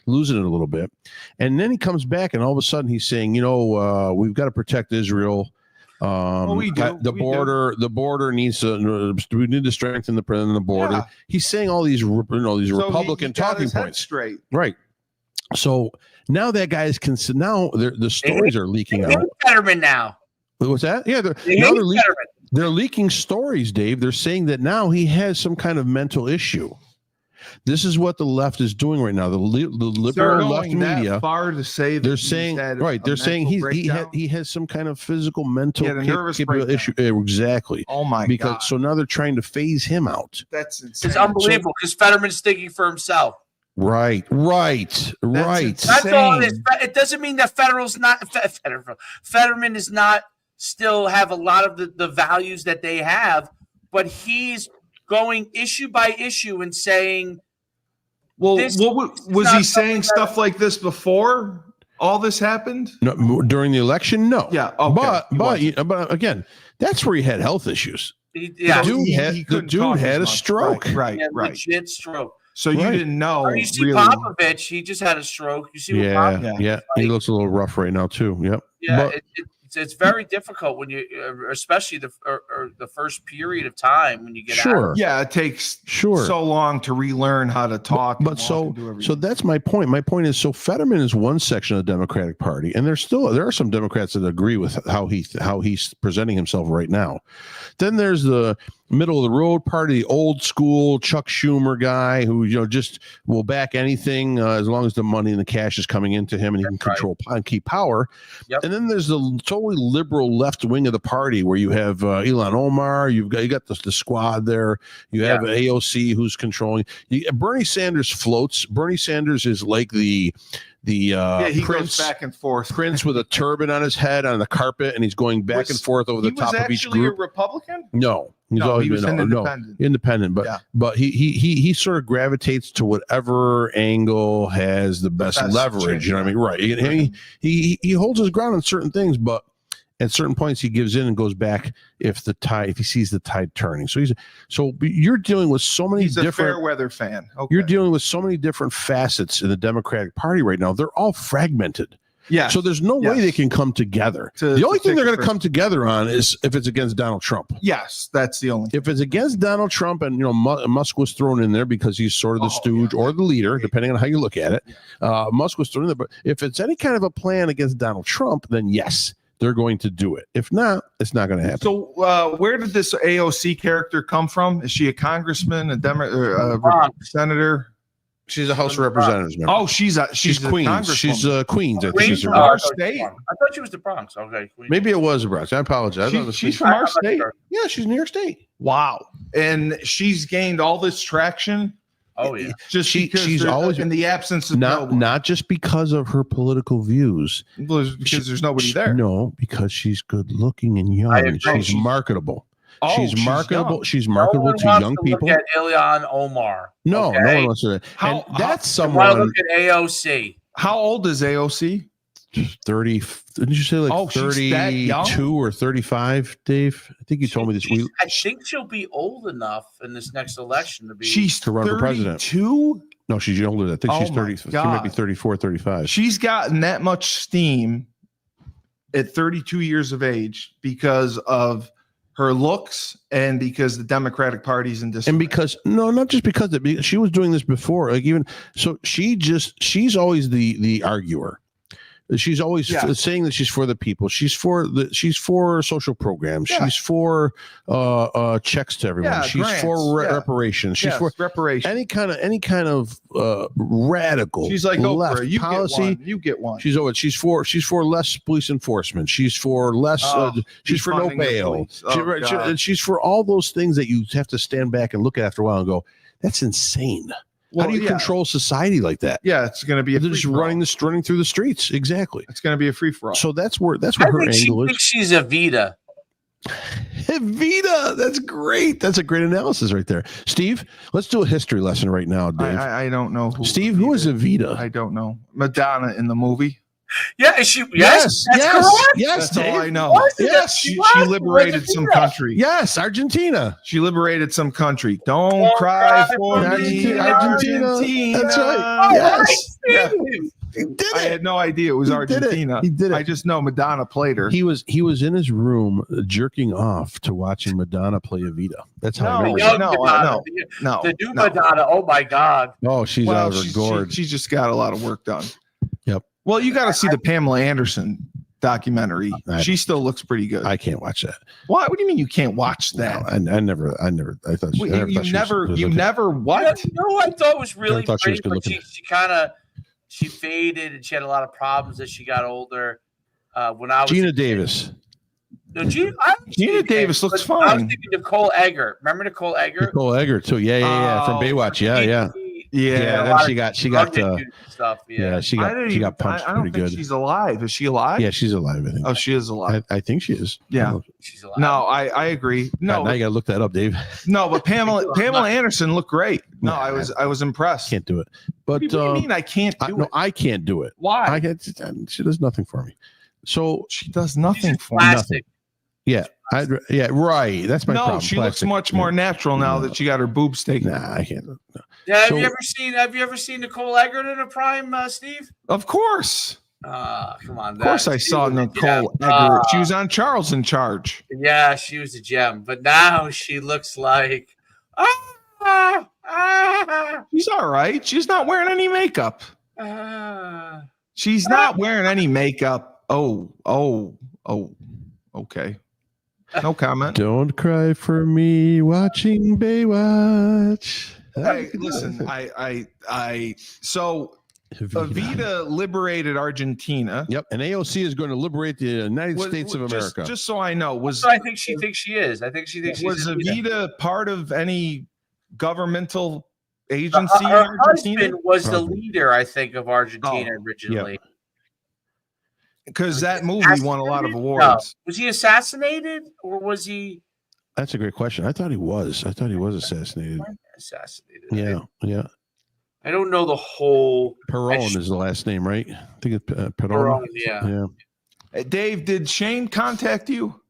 losing it a little bit, and then he comes back, and all of a sudden he's saying, we've got to protect Israel. The border needs to. We need to strengthen the border. Yeah. He's saying all these, Republican talking points. Straight, right? So now that guy is now the stories are leaking out. Fetterman now. What's that? Yeah, they're leaking stories, Dave. They're saying that now he has some kind of mental issue. This is what the left is doing right now. The liberal left media far to say they're saying They're saying he has some kind of physical mental issue. Exactly. Oh my God! So now they're trying to phase him out. That's insane. It's unbelievable because Fetterman's thinking for himself. Right. That's all it is. It doesn't mean that Fetterman is not still have a lot of the values that they have, but he's going issue by issue and saying, well, was he saying stuff like this before all this happened? No, during the election, no. Yeah, okay. But again, that's where he had health issues. The dude had a stroke. Right. Legit stroke. So you didn't know. You see Popovich, he just had a stroke. You see what Popovich like. He looks a little rough right now too. Yep. Yeah, it's very difficult when you, especially the first period of time when you get out. Yeah, it takes so long to relearn how to talk. But so that's my point. My point is, so Fetterman is one section of the Democratic Party, and there are some Democrats that agree with how he's presenting himself right now. Then there's the middle of the road party, the old school Chuck Schumer control who just will back anything as long as the money and the cash is coming into him and he can control and keep power. Yep. And then there's the totally liberal left wing of the party where you have Ilhan Omar, you got the squad there, you have AOC who's controlling. Bernie Sanders floats. Bernie Sanders is like the he goes back and forth. Prince with a turban on his head on the carpet, and he's going back and forth over the top of each group. He was actually a Republican? No. He's always been independent, but he sort of gravitates to whatever angle has the best leverage. You know what I mean? Right. He holds his ground on certain things, but at certain points he gives in and goes back if he sees the tide turning. So you're dealing with so many He's a different fair weather fan. Okay. You're dealing with so many different facets in the Democratic Party right now. They're all fragmented. Yeah. So there's no way they can come together. The only thing they're going to come together on is if it's against Donald Trump. Yes, that's the only. If it's against Donald Trump, and Musk was thrown in there because he's sort of the stooge or the leader, depending on how you look at it. Musk was thrown in there, but if it's any kind of a plan against Donald Trump, then yes, they're going to do it. If not, it's not going to happen. So where did this AOC character come from? Is she a congressman, senator? She's a House of Representatives member. Oh, she's Queens. She's Queens. I think Queens she's from her. our state. I thought she was the Bronx. Okay. Queens. Maybe it was the Bronx. I apologize. She's from our state. Yeah, she's New York State. Wow. And she's gained all this traction. Oh yeah. Just because she's always in the absence of not just because of her political views. Because there's nobody there. No, because she's good looking and young. She's marketable. She's marketable. Young. She's marketable to young people. Look at Ilhan Omar. No, okay? no one wants to. That's someone. I want to look at AOC. How old is AOC? 30. Didn't you say like she's that young? 32 or 35, Dave? I think you told me this week. I think she'll be old enough in this next election to be. She's to run for president. 32? No, she's older. I think she's 30. She might be 34, 35. She's gotten that much steam at 32 years of age because of her looks and because the Democratic Party's in disarray. And because not just because she was doing this before, like even so, she's always the arguer. She's always saying that she's for the people. She's for social programs. Yeah. She's for checks to everyone. She's grants. For reparations. She's for reparations. Any kind of radical. She's like left Oprah. You policy. You get one. She's for less police enforcement. She's for less. She's for no bail. She's for all those things that you have to stand back and look at after a while and go, that's insane. How do you control society like that? Yeah, it's going to be. They're just running through the streets. Exactly. It's going to be a free for all. So that's where her angle is. I think she's Evita. Evita, that's great. That's a great analysis right there, Steve. Let's do a history lesson right now, Dave. I don't know Steve. Who is Evita? I don't know. Madonna in the movie. Yeah, is she? Yes, that's Dave. all I know. Yes, she liberated some country. Yes, Argentina. She liberated some country. Don't cry for me, Argentina. That's right. Yes. Yeah. I had no idea it was Argentina. He did it. I just know Madonna played her. He was in his room jerking off to watching Madonna play Evita. That's how I remember. No. The new Madonna. Oh my God. Oh, she's out of her gourd. She just got a lot of work done. Yep. Well, you got to see the Pamela Anderson documentary. She still looks pretty good. I can't watch that. What do you mean you can't watch that? No, I never. I thought you never what? You know what I thought was really great, but she faded and she had a lot of problems as she got older. When I was Gina Davis. No, Gina Davis looks fine. I was thinking Nicole Egger. Remember Nicole Egger? Nicole Egger too. Yeah. From Baywatch. Yeah. Then she got stuff. Yeah. She got punched pretty good. She's alive. Is she alive? Yeah, she's alive. I think. Oh, she is alive. I think she is. Yeah, she's alive. No, I agree. No, now you gotta look that up, Dave. No, but Pamela Anderson looked great. No, I was impressed. Can't do it. But what do you mean I can't do it? No, I can't do it. Why? She does nothing for me. So she does nothing for me. Nothing. Yeah. Right. That's my problem. No, she looks much more natural now that she got her boobs taken. Nah, I can't. No. Yeah, have you ever seen Nicole Eggert in a prime, Steve? Of course. Come on. Of course I saw Nicole Eggert. She was on Charles in Charge. Yeah, she was a gem. But now she looks like she's all right. She's not wearing any makeup. She's not wearing any makeup. Oh, okay. No comment. Don't cry for me watching Baywatch. Hey, listen, so Evita liberated Argentina. Yep, and AOC is going to liberate the United States of America. Just so I know, I think she thinks she is. I think she thinks was Evita part of any governmental agency? Her husband was the leader, I think, of Argentina originally. Yep. Because that movie won a lot of awards. No. Was he assassinated or was he? That's a great question. I thought he was assassinated. Assassinated. Yeah. I don't know the whole. Perón is the last name, right? I think it's Perón. Perón, yeah. Hey, Dave, did Shane contact you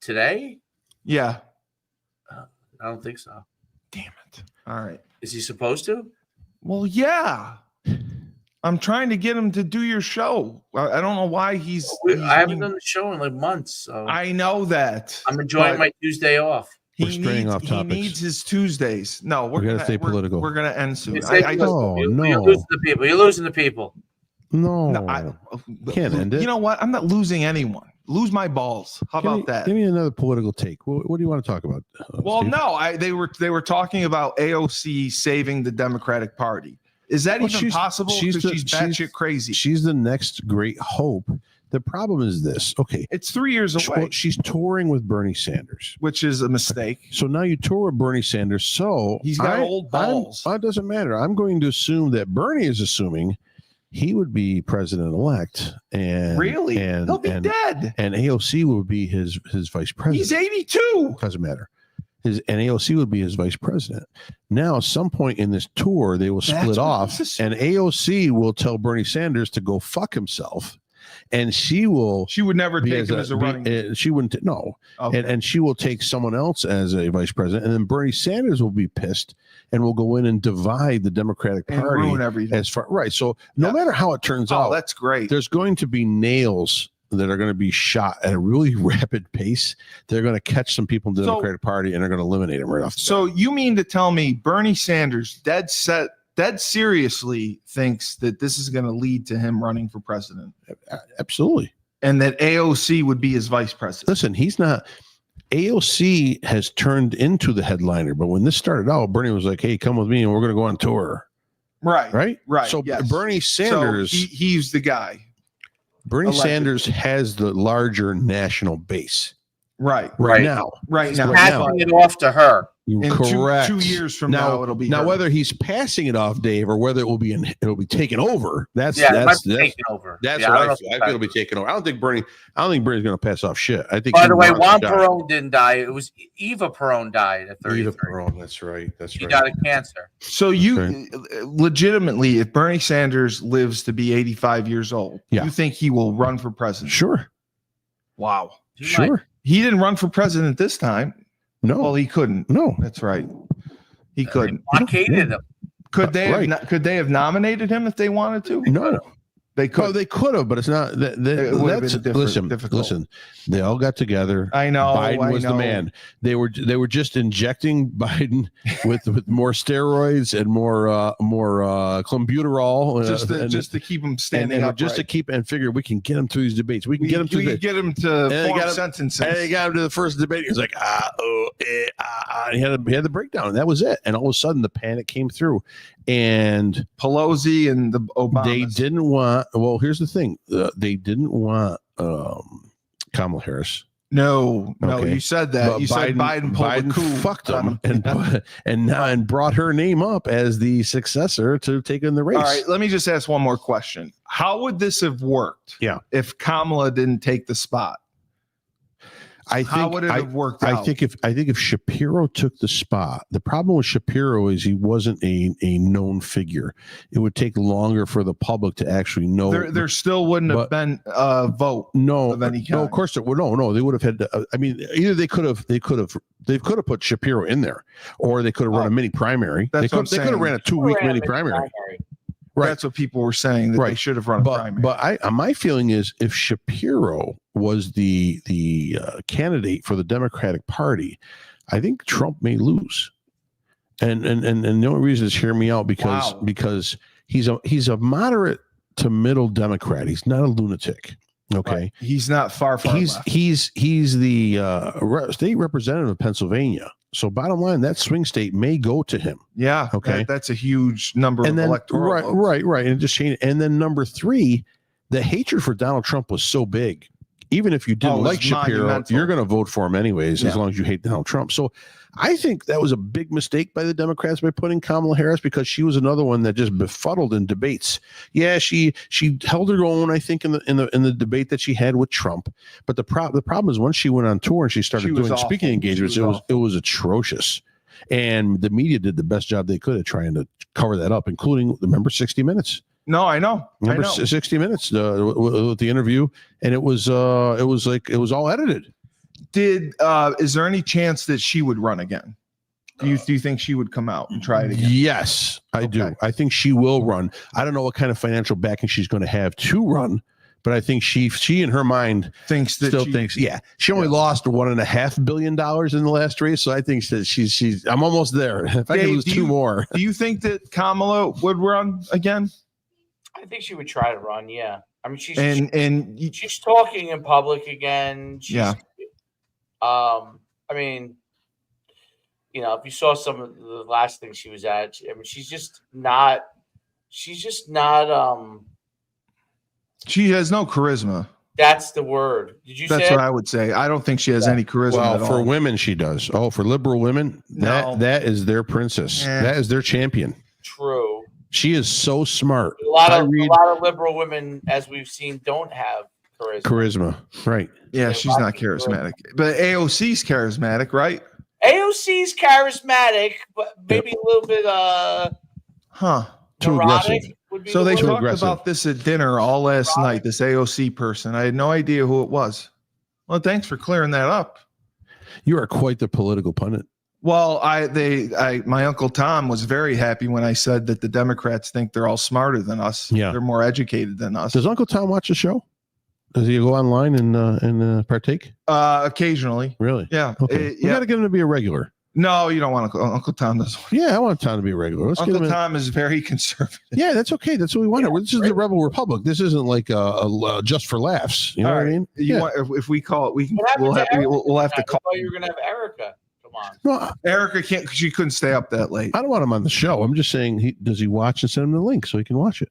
today? Yeah. I don't think so. Damn it. All right. Is he supposed to? Well, yeah. I'm trying to get him to do your show. I don't know why he's I haven't done the show in like months. So I know that. I'm enjoying my Tuesday off. We're straying off topics. He needs his Tuesdays. No, we're going to stay political. We're going to end soon. You're losing the people. No, I can't end it. You know what? I'm not losing anyone. Lose my balls. How about that? Give me another political take. What do you want to talk about? Well, Steve? no, they were talking about AOC saving the Democratic Party. Is that even possible? Because she's batshit crazy. She's the next great hope. The problem is this. Okay, it's 3 years away. She's touring with Bernie Sanders, which is a mistake. So now you tour with Bernie Sanders. So he's got old balls. It doesn't matter. I'm going to assume that Bernie is assuming he would be president-elect, and really, he'll be dead. And AOC would be his vice president. He's 82. Doesn't matter. And AOC would be his vice president. Now, at some point in this tour, they will split off, and AOC will tell Bernie Sanders to go fuck himself, and she would never take him as a running. She wouldn't. No, okay. and she will take someone else as a vice president, and then Bernie Sanders will be pissed and will go in and divide the Democratic Party and ruin everything. As far right. So no matter how it turns out, that's great. There's going to be nails that are going to be shot at a really rapid pace. They're going to catch some people in the Democratic Party and they're going to eliminate them right off. So you mean to tell me Bernie Sanders dead seriously thinks that this is going to lead to him running for president? Absolutely. And that AOC would be his vice president? Listen, he's not. AOC has turned into the headliner, but when this started out, Bernie was like, "Hey, come with me, and we're going to go on tour." Right. So Bernie Sanders, he's the guy. Bernie Sanders has the larger national base. Right now. Passing it off to her. Correct. 2 years from now, it'll be now her. Whether he's passing it off, Dave, or whether it'll be taken over. That's taken over. That's what I feel. I feel it'll be taken over. I don't think Bernie's going to pass off shit. I think. By the way, Juan Perón didn't die. It was Eva Perón died at 33. Eva Perón. That's right. She died of cancer. So you legitimately, if Bernie Sanders lives to be 85 years old, you think he will run for president? Sure. Wow. Sure. He didn't run for president this time. No. Well, he couldn't. No. That's right. He couldn't. Blockaded him. Could they have nominated him if they wanted to? No. They could. Well, they could have, but it's not. Listen. They all got together. I know. Biden was the man. They were just injecting Biden with more steroids and more clenbuterol, just to keep him standing up, just to keep and figure we can get him through these debates. We can get him to form sentences. And he got him to the first debate. He was like he had the breakdown, and that was it. And all of a sudden, the panic came through. And Pelosi and the Obamas. They didn't want. Well, here's the thing. They didn't want Kamala Harris. No, you said that. But you said Biden pulled a coup, fucked him, and brought her name up as the successor to take in the race. All right, let me just ask one more question. How would this have worked? If Kamala didn't take the spot? How would it have worked out? I think if Shapiro took the spot, the problem with Shapiro is he wasn't a known figure. It would take longer for the public to actually know. There still wouldn't have been a vote. Of any kind. No, of course there would. No, they would have had. Either they could have put Shapiro in there, or they could have run a mini primary. They could have ran a 2-week mini primary. Right. That's what people were saying, that they should have run a primary. But my feeling is if Shapiro was the candidate for the Democratic Party, I think Trump may lose. And the only reason is, hear me out, because he's a moderate to middle Democrat. He's not a lunatic. Okay. Right. He's not far left. He's the state representative of Pennsylvania. So bottom line, that swing state may go to him. Yeah. Okay. That's a huge number of electoral votes. Right. And just change. And then number 3, the hatred for Donald Trump was so big. Even if you didn't like Shapiro, monumental. You're going to vote for him anyways, as long as you hate Donald Trump. So I think that was a big mistake by the Democrats by putting Kamala Harris, because she was another one that just befuddled in debates. Yeah, she held her own, I think, in the debate that she had with Trump. But the problem is, once she went on tour and she started doing speaking engagements, it was atrocious. And the media did the best job they could at trying to cover that up, including, remember, 60 Minutes. No, I know. Remember 60 Minutes with the interview, and it was all edited. Is there any chance that she would run again? Do you think she would come out and try it again? Yes, I do. I think she will run. I don't know what kind of financial backing she's going to have to run, but I think she in her mind thinks. Yeah, she only lost $1.5 billion in the last race, so I think that she's. I'm almost there. If I can lose 2 more. Do you think that Kamala would run again? I think she would try to run. Yeah, I mean she's talking in public again. I mean, if you saw some of the last thing she was at, she's just not. She has no charisma. That's the word. Did you say? That's what I would say. I don't think she has any charisma. Well, at for all. women, she does. Oh, for liberal women, that is their princess. That is their champion. True. She is so smart. A lot of liberal women, as we've seen, don't have charisma. Right. Yeah, she's not charismatic. But AOC's charismatic, right? AOC's charismatic, but maybe a little bit too aggressive. So they talked about this at dinner all last night, this AOC person. I had no idea who it was. Well, thanks for clearing that up. You are quite the political pundit. Well, my Uncle Tom was very happy when I said that the Democrats think they're all smarter than us. Yeah. They're more educated than us. Does Uncle Tom watch the show? Does he go online and partake? Occasionally. Really? Yeah. Okay. We got to get him to be a regular. No, you don't want Uncle Tom doesn't. Yeah, I want Tom to be a regular. Uncle Tom is very conservative. Yeah, that's okay. That's what we want. This is the Rebel Republic. This isn't like a just for laughs. You know what I mean? If we call it, we'll have to call. I thought you were gonna have Erica. Come on. No, Erica can't. She couldn't stay up that late. I don't want him on the show. I'm just saying, does he watch and send him the link so he can watch it?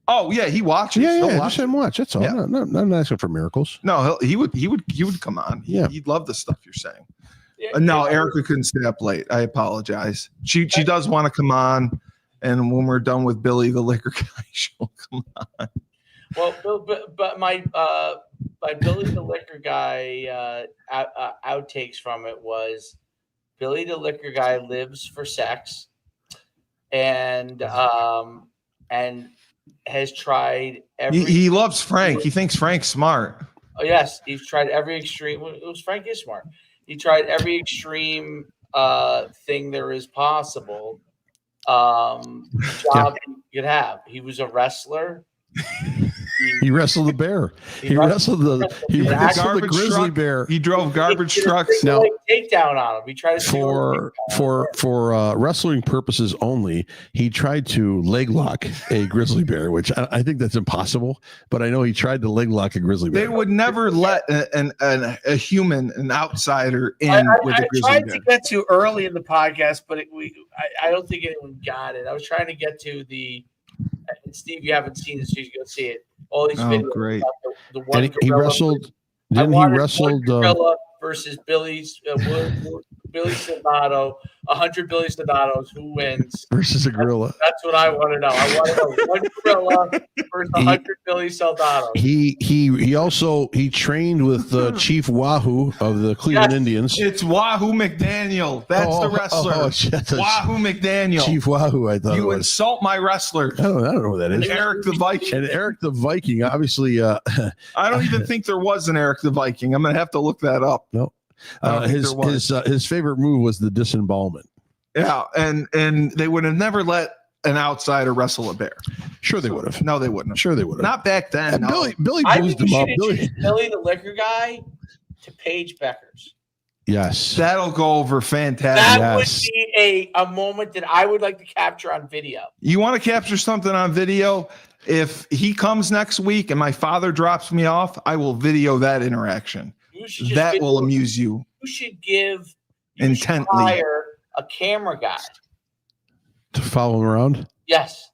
Oh yeah, he watches. Yeah, just let him watch. That's all. Yeah. I'm not asking for miracles. No, he would come on. He'd love the stuff you're saying. No, Erica couldn't stay up late. I apologize. She does want to come on, and when we're done with Billy the Liquor Guy, she'll come on. Well, but my Billy the Liquor Guy outtakes from it was Billy the Liquor Guy lives for sex, and has tried every. He loves Frank. He thinks Frank's smart. Oh yes, he's tried every extreme. Frank is smart. He tried every extreme thing there is possible job he could have. He was a wrestler. He wrestled a bear. He wrestled the grizzly bear. He drove garbage trucks. No takedown on him. He tried to for wrestling purposes only. He tried to leg lock a grizzly bear, which I think that's impossible. But I know he tried to leg lock a grizzly bear. They would never let a human, an outsider, in with a grizzly bear. I tried to get to early in the podcast, but I don't think anyone got it. I was trying to get to the. Steve, you haven't seen this, so you should go see it. All these videos. Great. The one and he wrestled. Didn't he wrestled gorilla versus Billy Sonato, 100 Billy Sonatos. Who wins versus a gorilla? That's what I want to know. I want to know one gorilla versus 100 Billy Sonatos. He also trained with Chief Wahoo of the Cleveland Indians. It's Wahoo McDaniel. That's the wrestler. Wahoo McDaniel. Chief Wahoo. I thought you insult my wrestler. I don't know who that is. Eric the Viking. And Eric the Viking, obviously. I don't even think there was an Eric the Viking. I'm gonna have to look that up. No. His favorite move was the disembowelment. Yeah, and they would have never let an outsider wrestle a bear. Sure, they would have. No, they wouldn't have. Sure, they would have. Not back then. No. Billy boozed him up. Billy the Liquor Guy to Paige Beckers. Yes, that'll go over fantastic. That would be a moment that I would like to capture on video. You want to capture something on video? If he comes next week and my father drops me off, I will video that interaction. That will amuse you. You should give intently hire a camera guy to follow him around. Yes,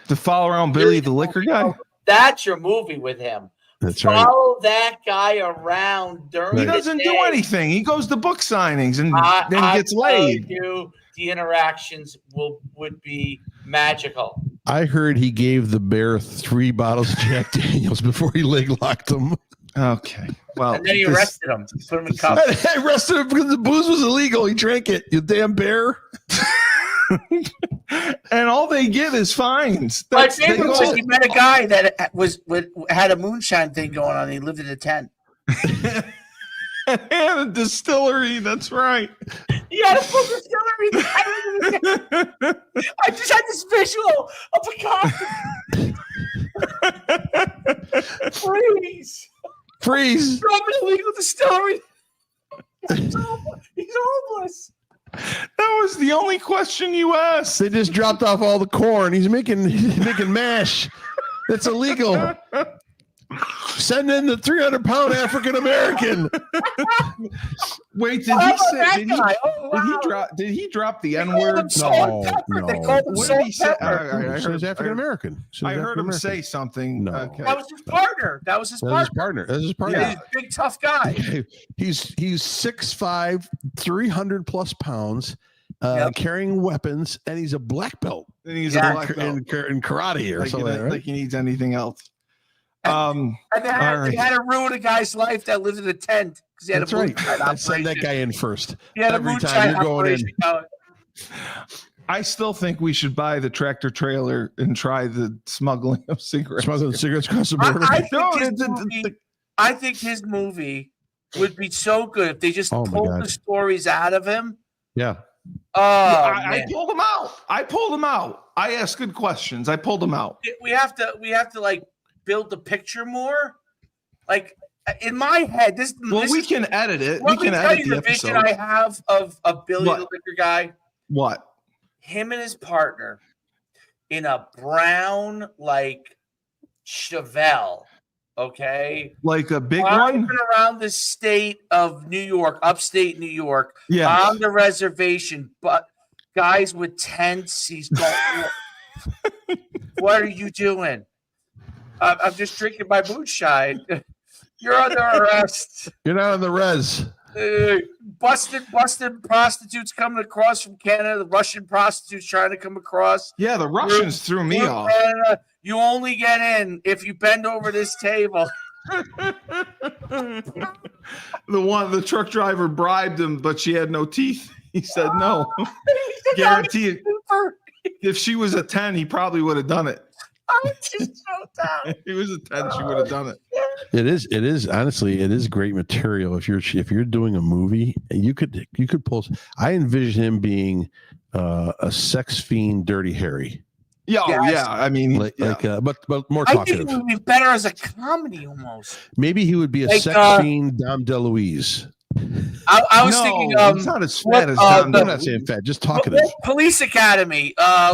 to follow around Billy the Liquor Guy. That's your movie with him. That's right. Follow that guy around during. He doesn't do anything. He goes to book signings and then gets laid. The interactions would be magical. I heard he gave the bear 3 bottles of Jack Daniels before he leg locked him. Okay. Well, and then he arrested him. Put him in cuffs. I arrested him because the booze was illegal. He drank it. You damn bear. And all they give is fines. My favorite was he met a guy that had a moonshine thing going on. He lived in a tent. And a distillery. That's right. He had a full distillery. I just had this visual of a cop. Freeze. From an illegal distillery. He's homeless. That was the only question you asked. They just dropped off all the corn. He's making mash. That's illegal. Send in the 300-pound African American. Wait, did he say? Did he drop the N-word? No. They called him What salt did he say? pepper. He says African American. I heard him say something. No. Okay. That was his partner. That's his partner. That's his partner. Yeah. He's a big tough guy. He's 6'5", 300 plus pounds, carrying weapons, and he's a black belt. And he's a black belt in karate or like, something. Right? like he needs anything else. And they had to ruin a guy's life that lived in a tent because he had That's a right. moonshine I'd send that operation. guy in first. He had a Every moonshine time you're going in. operation. I still think we should buy the tractor trailer and try the smuggling of cigarettes. Smuggling cigarettes across the border. I think his movie would be so good if they just Oh, my pulled God. the stories out of him. Yeah. Oh, I man. pulled him out. I asked good questions. I pulled him out. We have to like build the picture more. Like in my head, We can edit it. We Let me can tell edit you the the vision episode. I have of Billy What? the Liquor Guy. What? Him and his partner in a brown like Chevelle. Okay, Like a big driving one? around the state of New York, upstate New York, Yeah. on the reservation, but guys with tents. He's going. What are you doing? I'm just drinking my moonshine. You're under arrest. You're not on the res. Busted prostitutes coming across from Canada. The Russian prostitutes trying to come across. Yeah, the Russians threw me From off. Canada. You only get in if you bend over this table. The truck driver bribed him, but she had no teeth. He said no. Guarantee it. If she was a 10, he probably would have done it. I'm just so down. If he was a 10, she would have done it. It is honestly, it is great material. If you're doing a movie, you could pull. I envision him being a sex fiend, Dirty Harry. Yeah, Yes. yeah. I mean, But more I think talkative. it would be better as a comedy almost. Maybe he would be a Like, sex fiend, Dom DeLuise. I was no, thinking he's not as fat as Dom. I'm not saying fat, just talkative. Police Academy. yeah,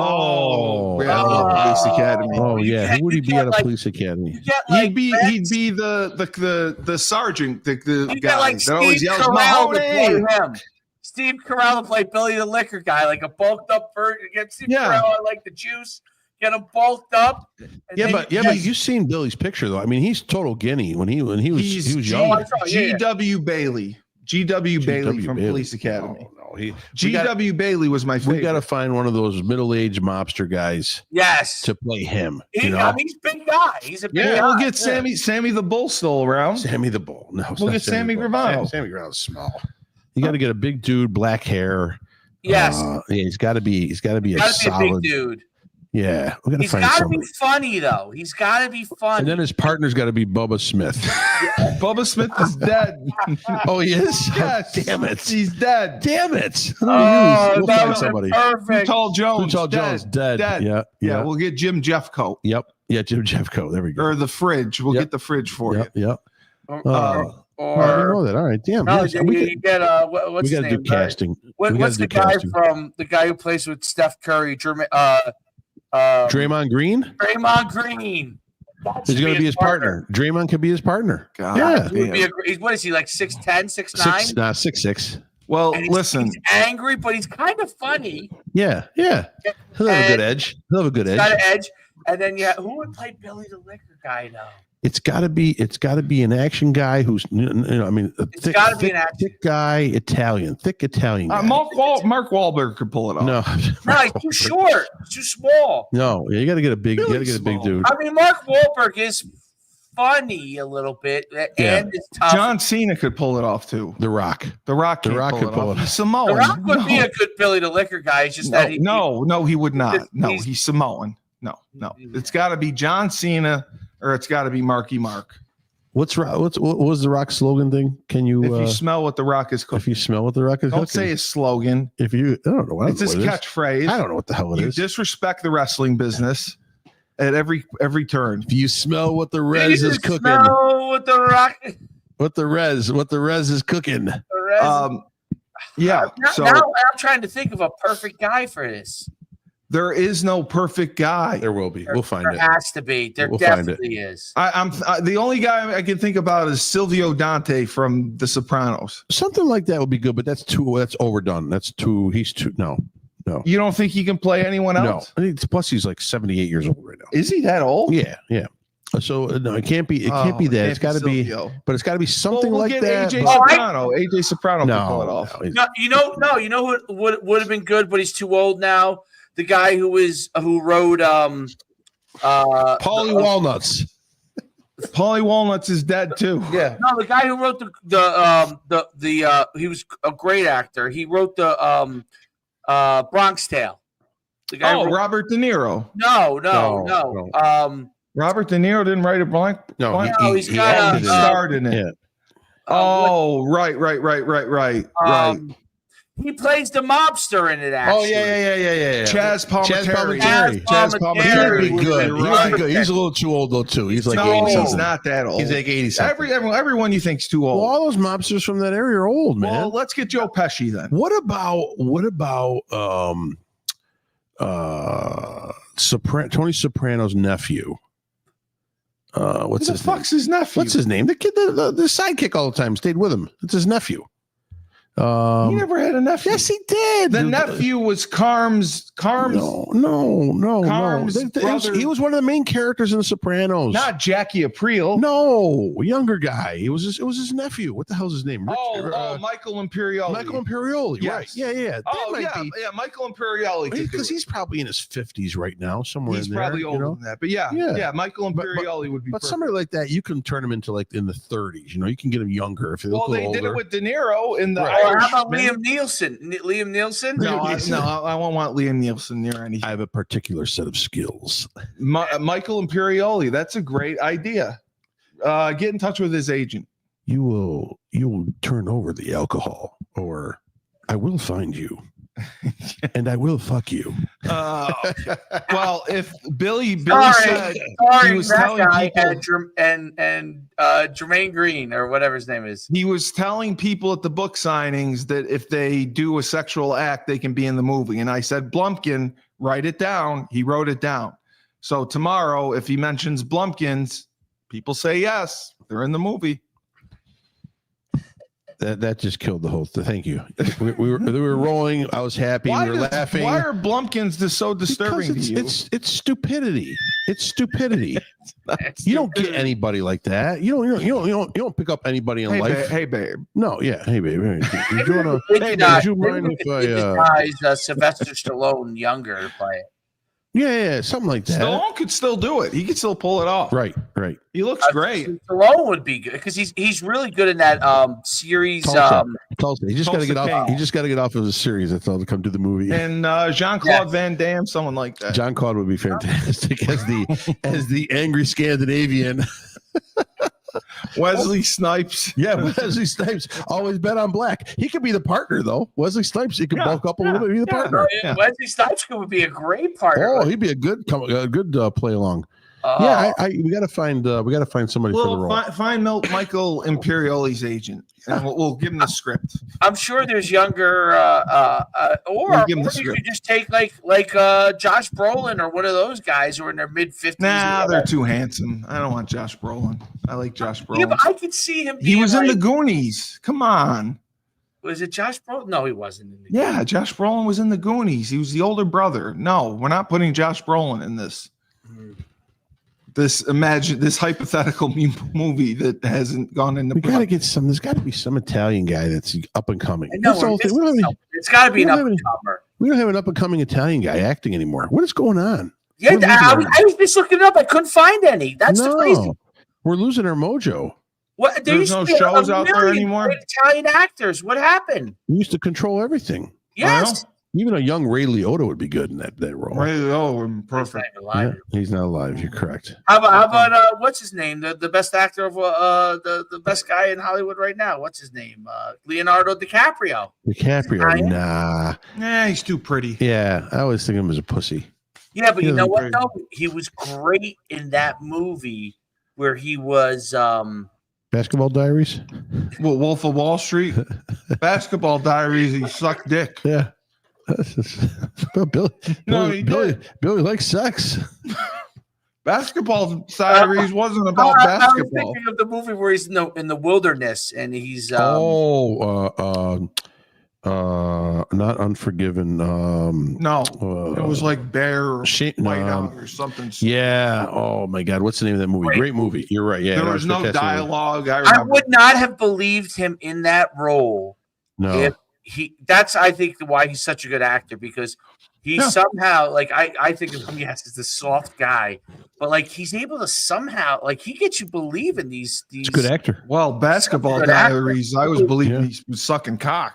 Oh, Police Academy. Oh You yeah, get- who would he you be get, at a like- police academy? You get, like, He'd be the sergeant, the You guy get like that always Steve yells, Carell to play "Mahoney!" him. Steve Carell to play Billy the Liquor Guy, like a bulked up version. Get Steve Yeah. Carell, I like the juice. Get him bulked up. and Yeah, then but you get- you've seen Billy's picture though. I mean, he's total guinea when he was He's young. I saw, yeah. G.W. Bailey. G.W. Bailey from Bailey. Police Academy. No, we G.W. Bailey was my favorite. got to find one of those middle-aged mobster guys Yes. to play him. I mean, he's a big guy. He's a big Yeah, guy. we'll get Sammy the Bull still around. Sammy the Bull. No, it's We'll not get Sammy the Bull. Gravano. Sammy Gravano's small. You got to get a big dude, black hair. Yes. Yeah, he's got to be. He's got to be a Gotta be a solid. big dude. Yeah, we got to He's find got to somebody. be funny, though. He's got to be funny. And then his partner's got to be Bubba Smith. Bubba Smith is dead. Oh, he is. Yes. Damn it. He's dead. Damn it. oh, We'll that find was somebody. perfect. Tall Jones. Tall Jones dead. Yeah. Yeah, we'll get Jim Jeffcoat Yep. Yeah, Jim Jeffco. There we go. or the fridge. We'll Yep. get the fridge for Yep. you. Yep. Or, Oh, I didn't know that. All right. Damn. no, yes. you get what's We his got to do name? casting. What's the guy the guy who plays with Steph Curry? Draymond Green Draymond Green. That is should going to be his partner. Draymond could be his partner. God Yeah. He would be damn. what is he, like 6'10", 6'9"? 6'6". Well, And listen. he's angry, but he's kind of funny. Yeah. Yeah. He'll have a good edge. He'll have a good He's got edge. an edge. And then who would play Billy the Liquor Guy now? It's got to be an action guy who's, I mean, a It's gotta be an action. thick guy, Italian, thick Italian guy. Mark Wahlberg could pull it off. No, No, he's too short. He's too small. no, yeah, you got to get a big, Really big small. dude. I mean, Mark Wahlberg is funny a little bit, and is tough. John Cena could pull it off too. The Rock. The Rock The can't Rock pull could it pull off. it He's Samoan. The Rock would no. be a good Billy the Liquor Guy. It's just No, that he he would not. No, He's- he's Samoan. No. It's got to be John Cena or it's got to be Marky Mark. What was the Rock slogan thing? Can you, If you smell what the Rock is if cooking, you smell what the Rock is don't cooking? say his slogan. If you, I don't know. It's his what it is. catchphrase. I don't know what the hell it You is. disrespect the wrestling business at every turn. If you smell what the You res is cooking, smell what the Rock. what the res is cooking. The Rez- Yeah. So now I'm trying to think of a perfect guy for this. there is no perfect guy. There will be. We'll find There it. has to be. There We'll find definitely is. I'm the only guy I can think about is Silvio Dante from The Sopranos. Something like that would be good, but that's overdone. He's too, no. You don't think he can play anyone No. else? I mean, plus he's like 78 years old right now. Is he that old? Yeah. So no, it can't be. It can't be that. It's got to be. But it's got to be something we'll like get that. AJ but- Soprano. AJ Soprano can pull it off. No, you know who would have been good, but he's too old now. The guy who wrote Paulie Walnuts. Paulie Walnuts is dead too. Yeah. No, the guy who wrote the he was a great actor. He wrote the Bronx Tale. The guy who wrote, Robert De Niro. No. Robert De Niro didn't write a blank. No, he's got acted He in it. starred in it. Yeah. Right. He plays the mobster in it. Actually. Oh yeah. Chaz Palminteri. Chaz Palminteri. He'd be good. You're He would right. be good. He's a little too old though too. He's like 80 No, something. he's not that old. He's like 80 something. Everyone you think's too old. Well, all those mobsters from that area are old, man. Well, let's get Joe Pesci then. What about Tony Soprano's nephew? What's Who his the fuck's his nephew? What's his name? The kid, the sidekick all the time, stayed with him. It's his nephew. He never had a nephew. Yes, he did. The nephew was Carm's. No. Carm's brother. He was one of the main characters in The Sopranos. Not Jackie Aprile. No, younger guy. It was his nephew. What the hell's his name? Michael Imperioli. Michael Imperioli. Yes. Right. Yeah. Michael Imperioli. Because he's probably in his 50s right now, somewhere He's in there. probably older than that. But yeah, Michael Imperioli would be. But perfect. somebody like that, you can turn him into like in the 30s. You can get him younger if they look a Well, little they did older. it with De Niro in the. Right. Or how about Irishman. Liam Nielsen? Liam Nielsen? No, I won't want Liam Nielsen near anything. I have a particular set of skills. Michael Imperioli. That's a great idea. Get in touch with his agent. You will turn over the alcohol, or I will find you, and I will fuck you. Well, if Billy said Sorry, he was that telling guy people, and Jermaine Green or whatever his name is. he was telling people at the book signings that if they do a sexual act, they can be in the movie. And I said, Blumpkin, write it down. He wrote it down. So tomorrow, if he mentions Blumpkins, people say yes, they're in the movie. That just killed the whole thing. Thank you. We were rolling. I was happy. We were laughing. Why are Blumpkins just so disturbing to you? It's stupidity. It's stupidity. You don't get anybody like that. You don't pick up anybody in life. Hey babe. No, yeah. Hey babe. Would you mind if I Sylvester Stallone younger to play it? Yeah, something like that. Stallone could still do it. He could still pull it off. Right. He looks great. Stallone would be good because he's really good in that series. Tulsa. He just got to Tulsa get off. King. He just got to get off of the series. That's all to come to the movie. And Jean-Claude Van Damme, someone like that. John Claude would be fantastic as the angry Scandinavian. Wesley Snipes. Yeah, Wesley Snipes always bet on black. He could be the partner though. Wesley Snipes, he could bulk up a little bit, be the partner. Wesley Snipes would be a great partner. Oh, he'd be a good play along. We got to find somebody for the role. Find Michael Imperioli's agent, and we'll give him the script. I'm sure there's younger, or you could just take like Josh Brolin or one of those guys who are in their mid 50s. Nah, they're too handsome. I don't want Josh Brolin. I like Josh Brolin. Yeah, but I could see him. He was in the Goonies. Come on. Was it Josh Brolin? No, he wasn't in the Goonies. Yeah, Josh Brolin was in the Goonies. He was the older brother. No, we're not putting Josh Brolin in this. This hypothetical movie that hasn't gone into. We got to get some. There's got to be some Italian guy that's up and coming. It's got to be an up and comer. We don't have an up and coming Italian guy acting anymore. What is going on? Yeah, I was just looking it up. I couldn't find any. That's the crazy. We're losing our mojo. What? There's no shows out there anymore. Italian actors. What happened? We used to control everything. Yes. Even a young Ray Liotta would be good in that role. Ray Liotta, perfect. He's not alive. You're correct. How about what's his name? The best actor of the best guy in Hollywood right now. What's his name? Leonardo DiCaprio. Nah, he's too pretty. Yeah, I always think of him as a pussy. Yeah, but you know what though? He was great in that movie where he was Basketball Diaries. Well, Wolf of Wall Street. Basketball Diaries. He sucked dick. Yeah. Billy, No, he Billy did. likes sex. Basketball Diaries wasn't about I was basketball. thinking of the movie where he's in the wilderness and he's not Unforgiven. No, it was like Bear White Out or something. Yeah. Oh my God, what's the name of that movie? Great movie. You're right. Yeah, there that was no fantastic movie. dialogue. I I remember. would not have believed him in that role. No. That's I think why he's such a good actor, because he somehow, like, I think of him, yes, as the soft guy, but like he's able to somehow, like, he gets you believe in these. He's a good actor. Well, Basketball Good Diaries, I was believing he was sucking cock.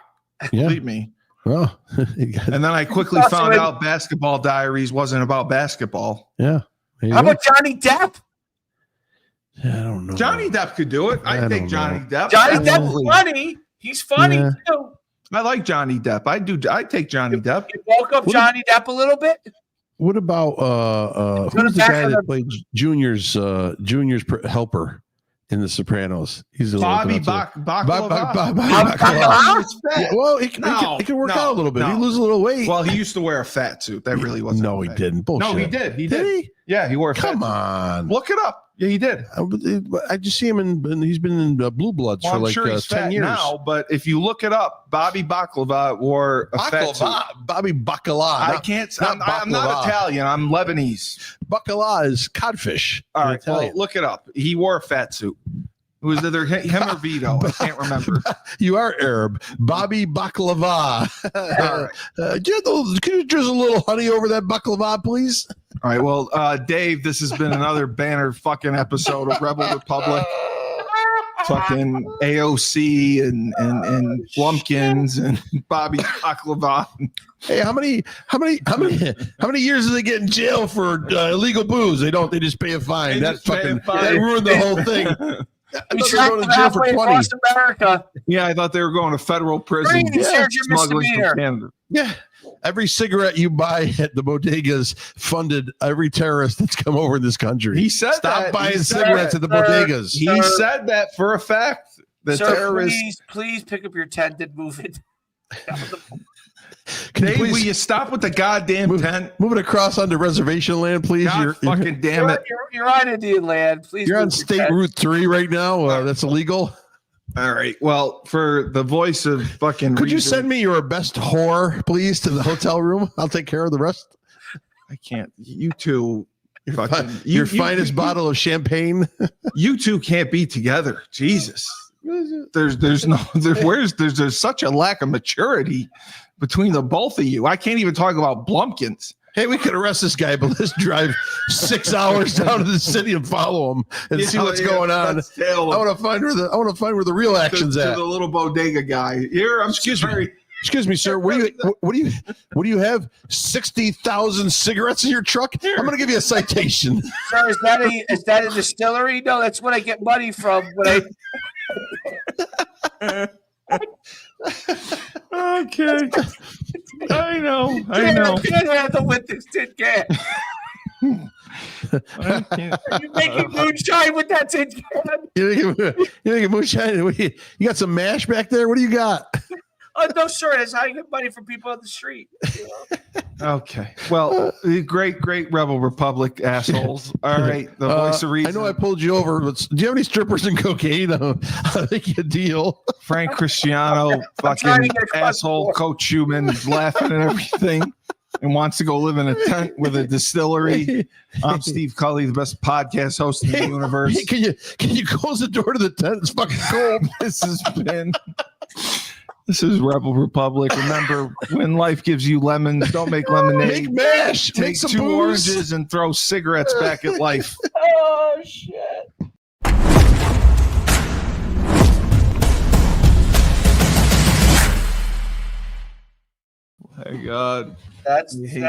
Yeah. Believe me. Well, And then I quickly found out Basketball Diaries wasn't about basketball. yeah. How about Johnny Depp? I don't know. Johnny Depp could do it. I think Johnny Depp. Johnny Absolutely. Depp's funny. He's funny too. I like Johnny Depp. I take Johnny Depp. You woke up Johnny Depp a little bit. What about who's the guy that played Junior's helper in The Sopranos? He's a Bobby little Baklava. Yeah, well, he can work out a little bit. He lose a little weight. Well, he used to wear a fat suit. That really wasn't. No, he didn't. Bullshit. No, he did. He Did did. he? Yeah, he wore a fat Come suit. on. Look it up. Yeah, he did. I just see him in. He's been in Blue Bloods Well, for I'm like sure he's 10 fat years. now, but if you look it up, Bobby Baklava wore a fat suit. Bobby Bacala. I can't. I'm not Italian. I'm Lebanese. Bacala is codfish. All in right, well, Italian. look it up. He wore a fat suit. It was either him or Vito. I can't remember. You are Arab. Bobby Baklava. Can you drizzle a little honey over that baklava, please? All right, well, Dave, this has been another banner fucking episode of Rebel Republic. Fucking AOC and Blumpkins and Bobby Baklava. Hey, how many years do they get in jail for illegal booze? They don't. They just pay a fine. That ruined the whole thing. We tracked them halfway across America. Yeah, I thought they were going to federal prison. Smuggling from Canada. Yeah. Every cigarette you buy at the bodegas funded every terrorist that's come over in this country. He said Stop buying cigarettes at the bodegas. He said that for a fact. The terrorists. Please pick up your tent and move it. Dave, will you stop with the goddamn tent? Move it across onto reservation land, please. God fucking damn it. You're on Indian land. Please. You're on State Route 3 right now. That's illegal. All right. Well, for the voice of fucking. Could you send me your best whore, please, to the hotel room? I'll take care of the rest. I can't. You two. Your finest bottle of champagne. You two can't be together. Jesus. There's such a lack of maturity between the both of you. I can't even talk about Blumpkins. Hey, we could arrest this guy, but let's drive 6 hours down to the city and follow him and see what's going on. I want to find where the real action's at. The little bodega guy. Here, Excuse me, sir. What do you have? 60,000 cigarettes in your truck? I'm going to give you a citation. Sir, is that a distillery? No, that's what I get money from. When Okay. I know. I can't handle with this tin can. Are you making moonshine with that tin can? You making moonshine? You got some mash back there? What do you got? Oh, no, sir. That's how you get money from people on the street. You know? Okay. Well, great Rebel Republic assholes. All right. The voice of reason. I know I pulled you over, but do you have any strippers and cocaine? I'll make you a deal. Frank Cristiano, fucking asshole Coach Schumann is laughing at everything and wants to go live in a tent with a distillery. I'm Steve Cully, the best podcast host in the universe. Hey, can you close the door to the tent? It's fucking cold. This is Rebel Republic. Remember, when life gives you lemons, don't make lemonade. Make mash. Take Make some 2 booze. oranges and throw cigarettes back at life. Oh, shit. My God. That's